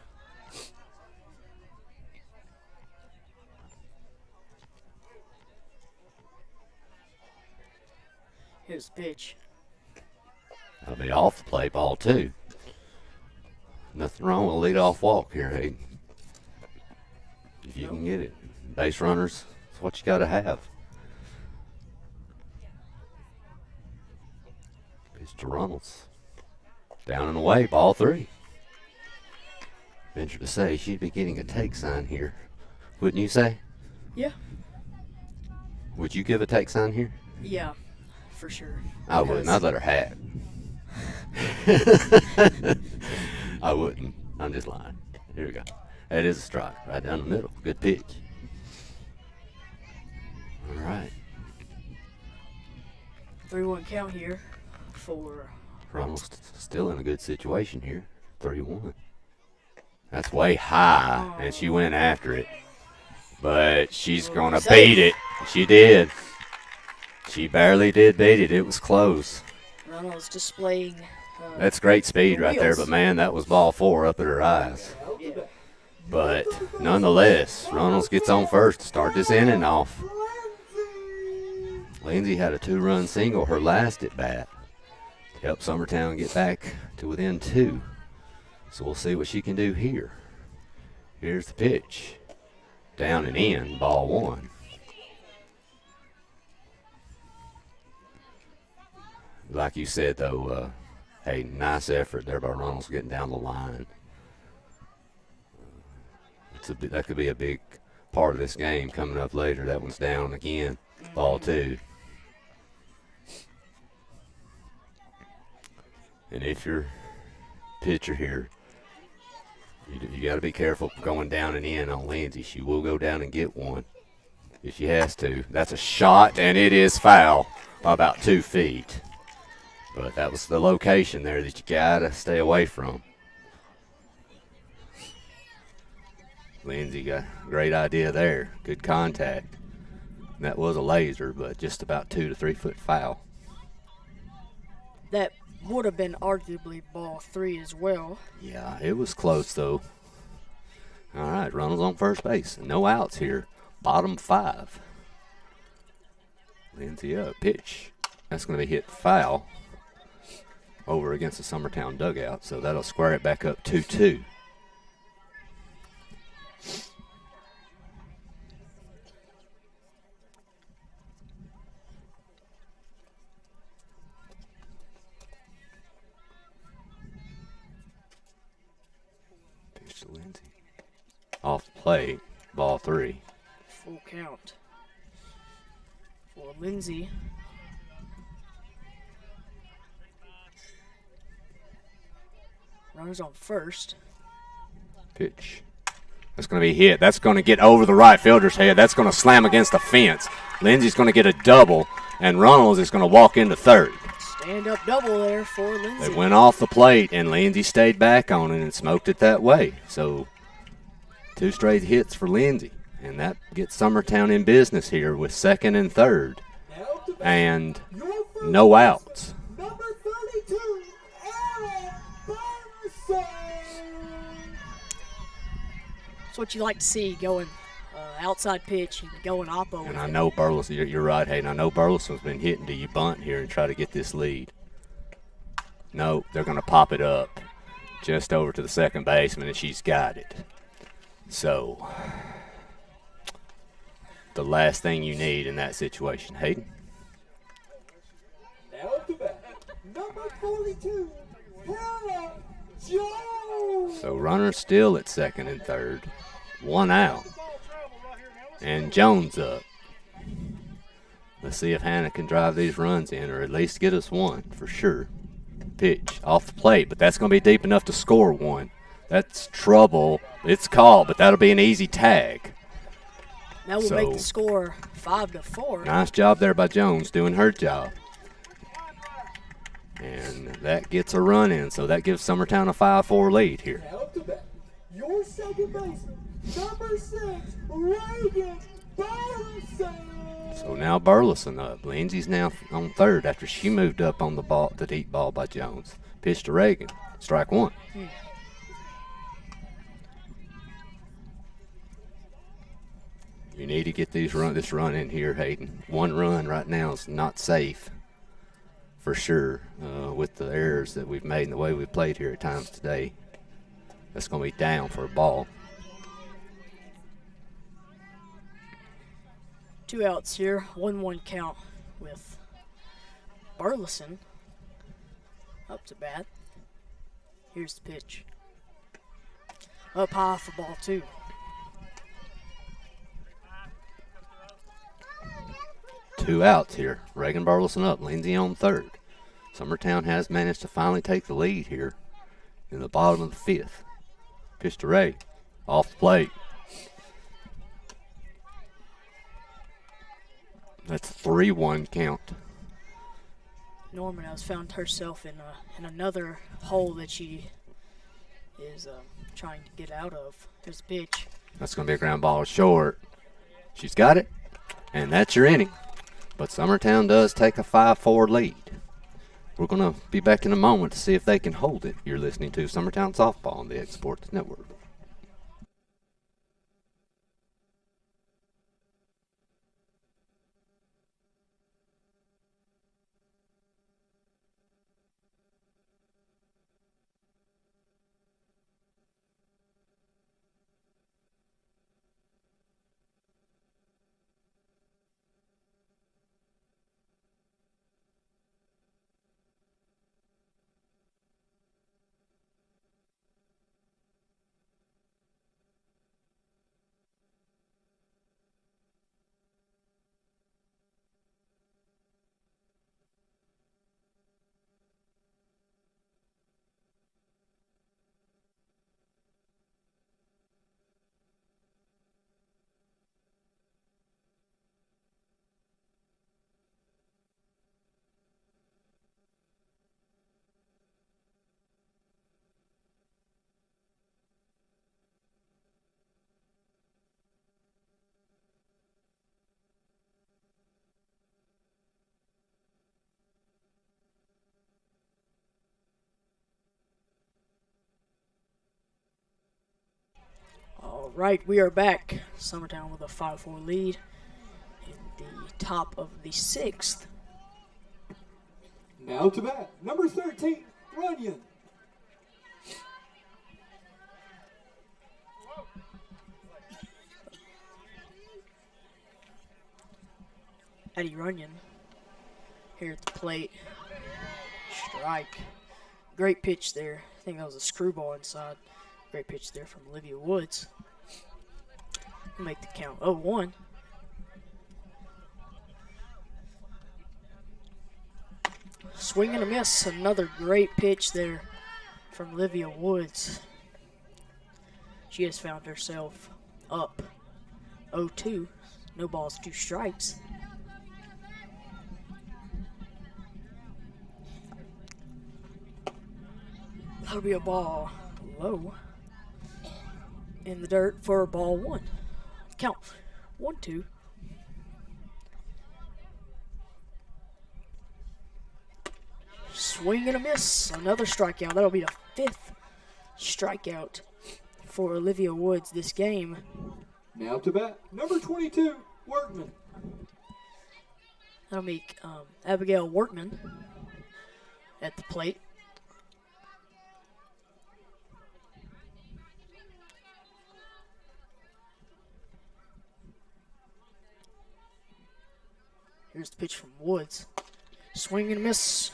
Here's the pitch. That'll be off the play, ball 2. Nothing wrong with a lead-off walk here, Hayden. If you can get it. Base runners, that's what you got to have. Pitch to Runnels. Down and away, ball 3. Venture to say she'd be getting a take sign here. Wouldn't you say? Yeah. Would you give a take sign here? Yeah, for sure. I wouldn't. I'd let her have it. I wouldn't. I'm just lying. Here we go. That is a strike. Right down the middle. Good pitch. All right. 3-1 count here for Ronald's still in a good situation here. 3-1. That's way high, and she went after it. But she's going to beat it. She did. She barely did beat it. It was close. Ronald's displaying. That's great speed right there, but man, that was ball 4 up at her eyes. Yeah. But nonetheless, Ronalds gets on first to start this inning off. Lindsay had a 2-run single her last at bat to help Summertown get back to within 2. So we'll see what she can do here. Here's the pitch. Down and in, ball 1. Like you said, though, hey, nice effort there by Ronalds getting down the line. That could be a big part of this game coming up later. That one's down again, ball 2. And if you're pitcher here, you got to be careful going down and in on Lindsay. She will go down and get one if she has to. That's a shot, and it is foul by about 2 feet. But that was the location there that you got to stay away from. Lindsay got a great idea there. Good contact. And that was a laser, but just about 2 to 3 foot foul. That would have been arguably ball 3 as well. Yeah, it was close, though. All right, Ronald's on first base. No outs here. Bottom 5. Lindsay up. Pitch. That's going to be hit foul over against the Summertown dugout, so that'll square it back up 2-2. Pitch to Lindsay. Off the plate, ball 3. Full count for Lindsay. Runners on first. Pitch. That's going to be hit. That's going to get over the right fielder's head. That's going to slam against the fence. Lindsay's going to get a double, and Ronalds is going to walk into third. Stand-up double there for Lindsay. They went off the plate, and Lindsay stayed back on it and smoked it that way. So 2 straight hits for Lindsay, and that gets Summertown in business here with second and third, and no outs. Number 32, Aaron Burleson. That's what you like to see going outside pitch and going oppo. And I know Burleson, you're right, Hayden. I know Burleson's been hitting to you bunt here and try to get this lead. No, they're going to pop it up just over to the second baseman, and she's got it. So, the last thing you need in that situation, Hayden. Now at the bat, number 42, Hannah Jones. So runner still at second and third. 1 out. And Jones up. Let's see if Hannah can drive these runs in, or at least get us one for sure. Pitch off the plate, but that's going to be deep enough to score one. That's trouble. It's called, but that'll be an easy tag. That will make the score 5-4. Nice job there by Jones doing her job. And that gets a run in, so that gives Summertown a 5-4 lead here. Now up to bat, your second baseman, number 6, Reagan Burleson. So now Burleson up. Lindsay's now on third after she moved up on the deep ball by Jones. Pitch to Reagan. Strike 1. You need to get this run in here, Hayden. 1 run right now is not safe for sure with the errors that we've made and the way we've played here at times today. That's going to be down for a ball. 2 outs here, 1-1 count with Burleson up to bat. Here's the pitch. Up high for ball 2. Two outs here. Reagan Burleson up, Lindsay on third. Summertown has managed to finally take the lead here in the bottom of the 5th. Pitch to Ray, off the plate. That's a 3-1 count. Norman has found herself in another hole that she is trying to get out of. Here's the pitch. That's going to be a ground ball short. She's got it, and that's your inning. But Summertown does take a 5-4 lead. We're going to be back in a moment to see if they can hold it. You're listening to Summertown Softball on the X Sports Network. All right, we are back. Summertown with a 5-4 lead in the top of the 6th. Now to bat, number 13, Runyon. Eddie Runyon here at the plate. Strike. Great pitch there. I think that was a screwball inside. Great pitch there from Olivia Woods. Make the count 0-1. Swing and a miss. Another great pitch there from Olivia Woods. She has found herself up 0-2. No balls, 2 strikes. That'll be a ball low in the dirt for ball 1. Count 1-2. Swing and a miss. Another strikeout. That'll be the 5th strikeout for Olivia Woods this game. Now to bat, number 22, Workman. That'll make Abigail Workman at the plate. Here's the pitch from Woods. Swing and a miss.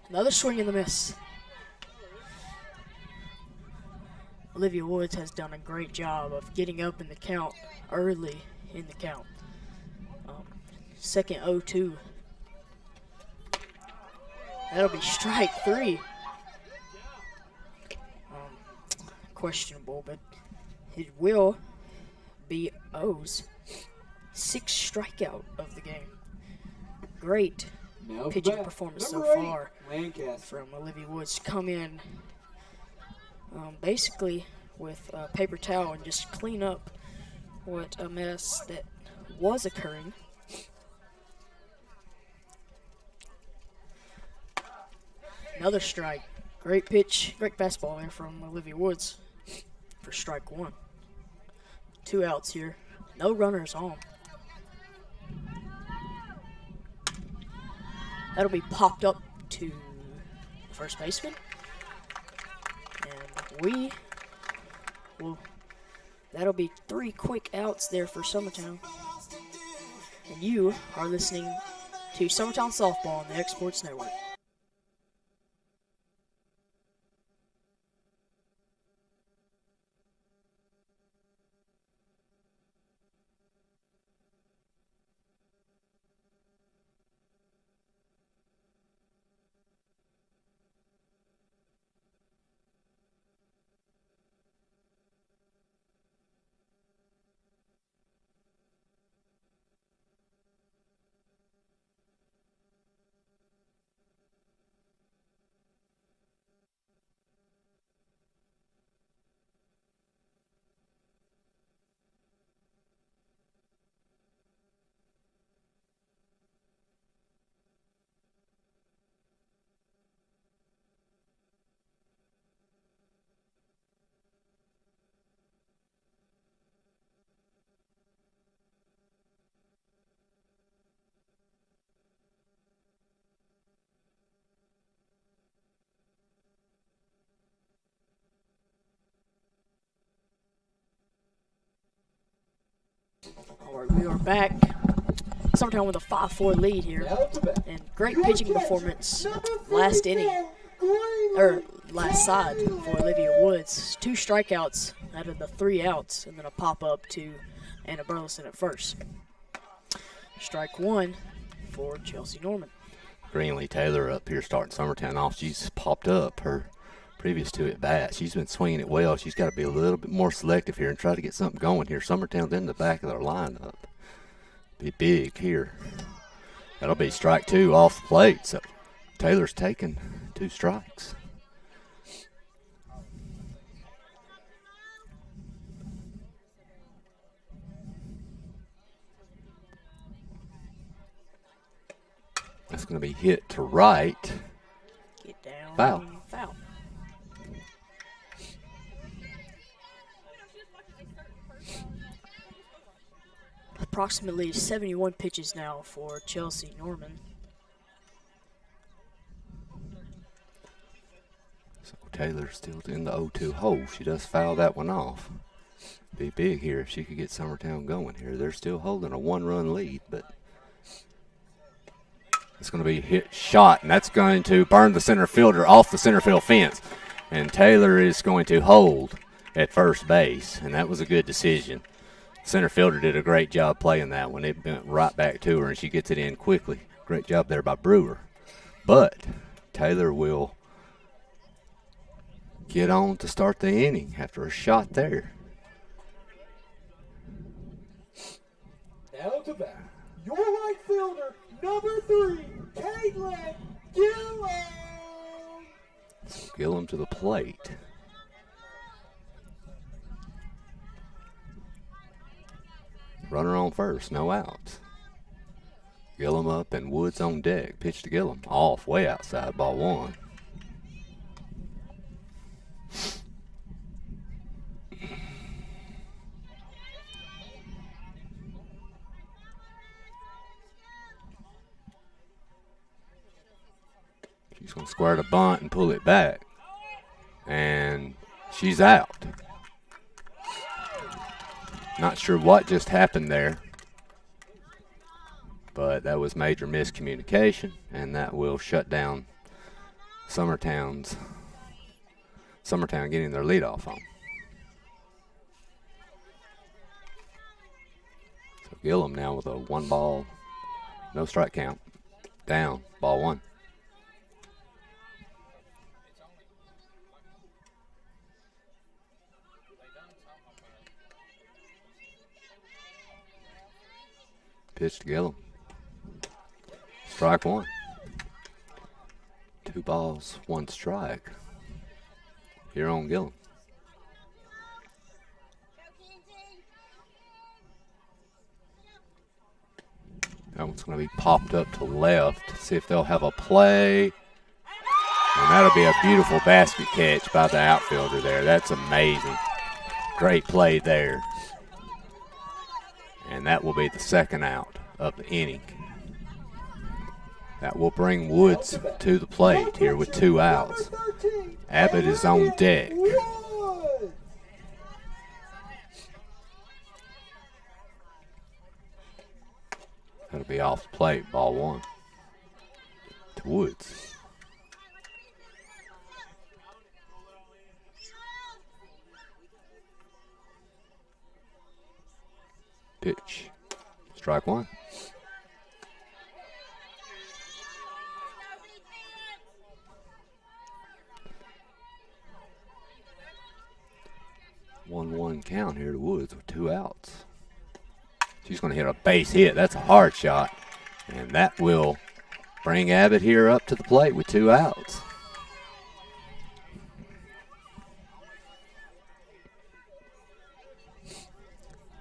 Another swing and a miss. Olivia Woods has done a great job of getting up in the count early in the count. Second 0-2. That'll be strike 3. Questionable, but it will be O's 6th strikeout of the game. Great pitching performance so far from Olivia Woods. Come in basically with a paper towel and just clean up what a mess that was occurring. Another strike. Great pitch, great fastball there from Olivia Woods for strike one. 2 outs here, no runners on. That'll be popped up to the first baseman. And that'll be 3 quick outs there for Summertown. And you are listening to Summertown Softball on the X Sports Network. All right, we are back. Summertown with a 5-4 lead here. And great pitching performance last inning, or last side for Olivia Woods. 2 strikeouts out of the 3 outs, and then a pop-up to Anna Burleson at first. Strike one for Chelsea Norman. Greenlee Taylor up here starting Summertown off. She's popped up her previous 2 at bats. She's been swinging it well. She's got to be a little bit more selective here and try to get something going here. Summertown's in the back of their lineup. Be big here. That'll be strike 2 off the plate. So Taylor's taking 2 strikes. That's going to be hit to right. Get down. Foul. Foul. Approximately 71 pitches now for Chelsea Norman. So Taylor's still in the 0-2 hole. She does foul that one off. Be big here if she could get Summertown going here. They're still holding a 1-run lead, but it's going to be hit shot, and that's going to burn the center fielder off the center field fence. And Taylor is going to hold at first base, and that was a good decision. Center fielder did a great job playing that one. It went right back to her, and she gets it in quickly. Great job there by Brewer. But Taylor will get on to start the inning after a shot there. Now to bat, your right fielder, number 3, Caitlin Gillum. So Gillum to the plate. Runner on first, no outs. Gillum up and Woods on deck. Pitch to Gillum. Off, way outside, ball 1. She's going to square the bunt and pull it back. And she's out. Not sure what just happened there, but that was major miscommunication, and that will shut down Summertown getting their leadoff on. So Gillum now with a 1-ball, no strike count, down, ball 1. Pitch to Gillum. Strike 1. 2 balls, 1 strike. Here on Gillum. That one's going to be popped up to left. See if they'll have a play. And that'll be a beautiful basket catch by the outfielder there. That's amazing. Great play there. And that will be the second out of the inning. That will bring Woods to the plate here with 2 outs. Abbott is on deck. That'll be off the plate, ball 1 to Woods. Pitch. Strike 1. One count here to Woods with 2 outs. She's going to hit a base hit. That's a hard shot. And that will bring Abbott here up to the plate with 2 outs.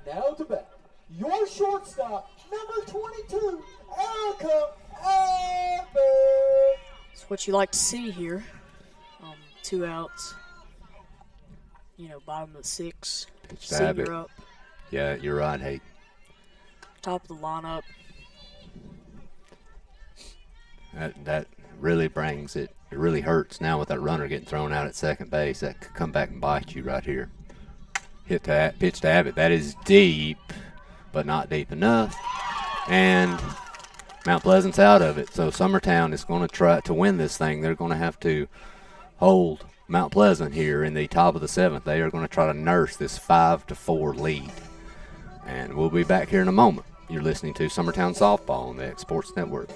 Now to bat, your shortstop, number 22, Erica Abbott. That's what you like to see here. 2 outs. You know, bottom of the 6. Senior up. Yeah, you're right, Hayden. Top of the lineup. That really brings it. It really hurts now with that runner getting thrown out at second base. That could come back and bite you right here. Pitch to Abbott. That is deep, but not deep enough. And Mount Pleasant's out of it. So Summertown is going to try to win this thing. They're going to have to hold Mount Pleasant here in the top of the 7th. They are going to try to nurse this 5-4 lead. And we'll be back here in a moment. You're listening to Summertown Softball on the X Sports Network.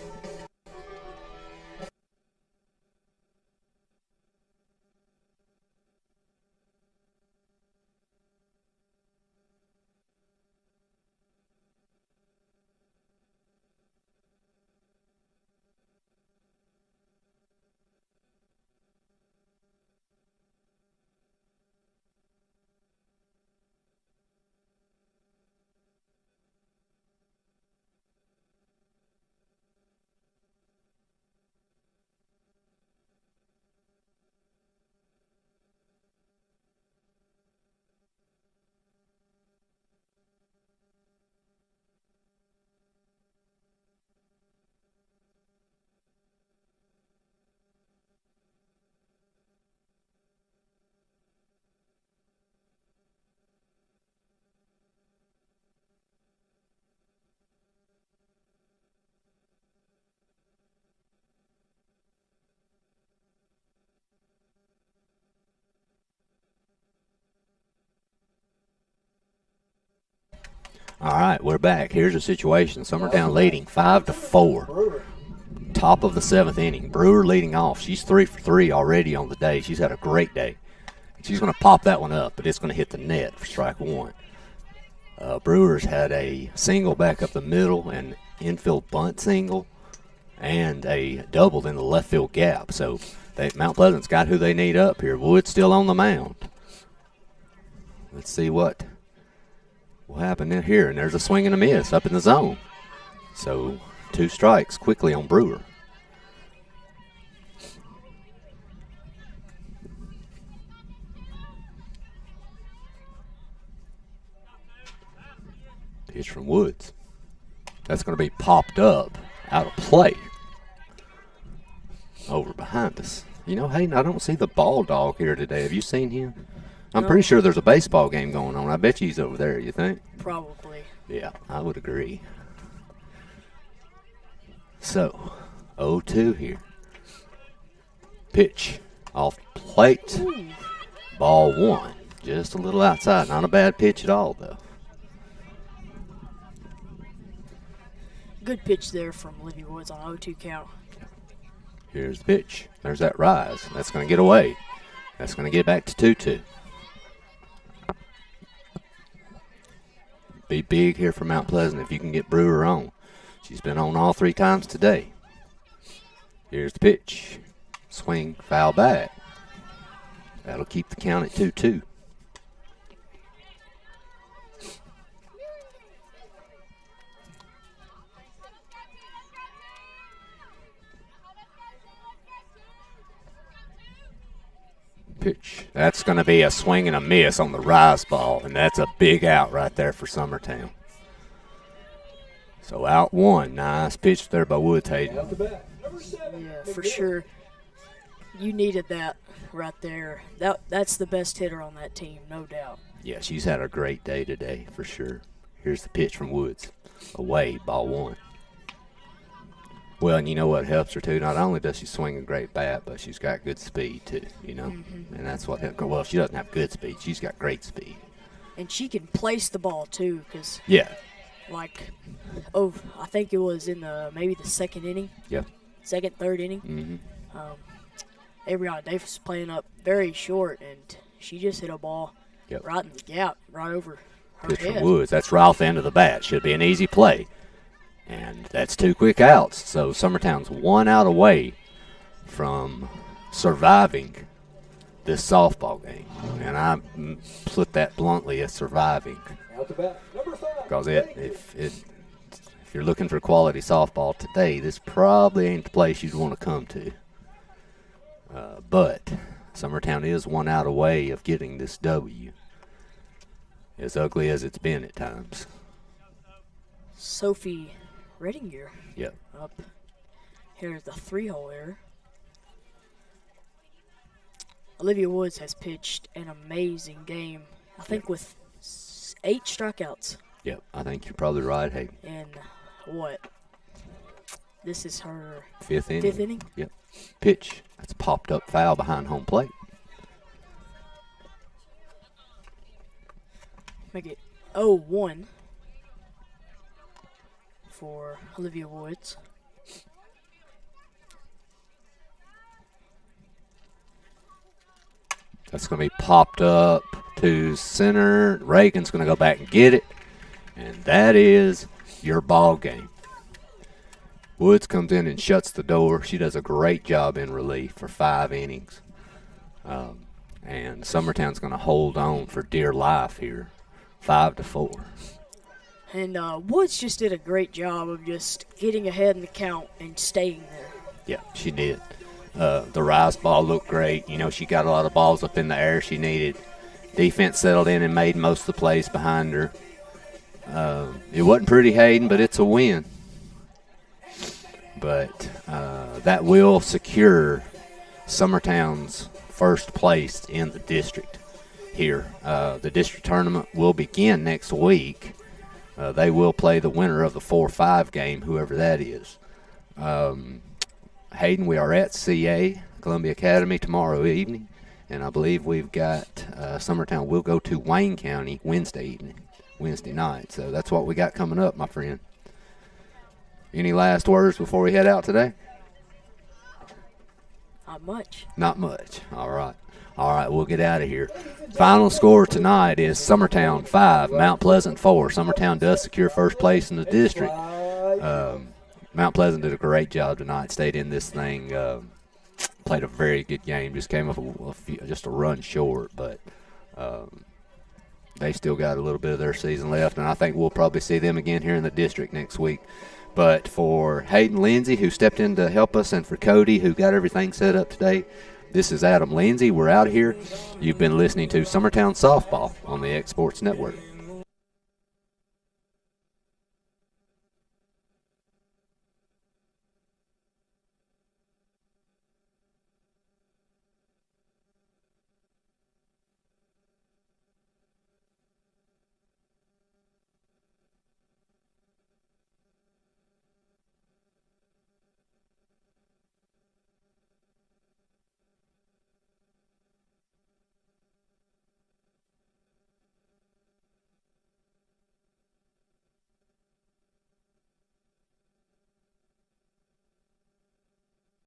All right, we're back. Here's the situation. Summertown leading 5-4. Top of the 7th inning. Brewer leading off. She's 3 for 3 already on the day. She's had a great day. She's going to pop that one up, but it's going to hit the net for strike 1. Brewers had a single back up the middle, an infield bunt single, and a double in the left field gap. So Mount Pleasant's got who they need up here. Wood's still on the mound. Let's see what happened in here. And there's a swing and a miss up in the zone. So 2 strikes quickly on Brewer. Pitch from Woods. That's going to be popped up out of play. Over behind us. You know, Hayden, I don't see the ball dog here today. Have you seen him? I'm pretty sure there's a baseball game going on. I bet you he's over there, you think? Probably. Yeah, I would agree. So, 0-2 here. Pitch off the plate. Ooh. Ball 1. Just a little outside. Not a bad pitch at all, though. Good pitch there from Olivia Woods on 0-2 count. Here's the pitch. There's that rise. That's going to get away. That's going to get back to 2-2. Be big here for Mount Pleasant if you can get Brewer on. She's been on all 3 times today. Here's the pitch. Swing, foul back. That'll keep the count at 2-2. Pitch. That's going to be a swing and a miss on the rise ball, and that's a big out right there for Summertown. So out one. Nice pitch there by Woods, Hayden. Yeah, for sure. You needed that right there. That's the best hitter on that team, no doubt. Yeah, she's had a great day today for sure. Here's the pitch from Woods. Away, ball one. Well, and you know what helps her, too? Not only does she swing a great bat, but she's got good speed, too, you know? And that's what helps. Well, she doesn't have good speed. She's got great speed. And she can place the ball, too, because, yeah, like, I think it was in maybe the second inning. Yeah. Second, third inning. Abriana Davis was playing up very short, and she just hit a ball right in the gap, right over her pitch head. from Woods. That's right off the end of the bat. Should be an easy play. And that's 2 quick outs. So Summertown's 1 out away from surviving this softball game. And I put that bluntly as surviving. Because if you're looking for quality softball today, this probably ain't the place you'd want to come to. But Summertown is 1 out away of getting this W. As ugly as it's been at times. Sophie Redinger. Yep. Up. Here's the 3-hole error. Olivia Woods has pitched an amazing game. I think with 8 strikeouts. Yep, I think you're probably right, Hayden. And what? This is her 5th inning. 5th inning? Yep. Pitch. That's popped up foul behind home plate. Make it 0-1 for Olivia Woods. That's going to be popped up to center. Reagan's going to go back and get it. And that is your ball game. Woods comes in and shuts the door. She does a great job in relief for 5 innings. And Summertown's going to hold on for dear life here, 5-4. And Woods just did a great job of just getting ahead in the count and staying there. Yeah, she did. The rise ball looked great. You know, she got a lot of balls up in the air she needed. Defense settled in and made most of the plays behind her. It wasn't pretty, Hayden, but it's a win. But that will secure Summertown's first place in the district here. The district tournament will begin next week. They will play the winner of the 4-5 game, whoever that is. Hayden, we are at CA, Columbia Academy, tomorrow evening. And I believe we've got Summertown will go to Wayne County Wednesday night. So that's what we got coming up, my friend. Any last words before we head out today? Not much. Not much. All right, we'll get out of here. Final score tonight is Summertown 5, Mount Pleasant 4. Summertown does secure first place in the district. Mount Pleasant did a great job tonight, stayed in this thing, played a very good game, just came up just a run short, but they still got a little bit of their season left, and I think we'll probably see them again here in the district next week. But for Hayden Lindsay, who stepped in to help us, and for Cody, who got everything set up today, this is Adam Lindsay. We're out here. You've been listening to Summertown Softball on the X Sports Network.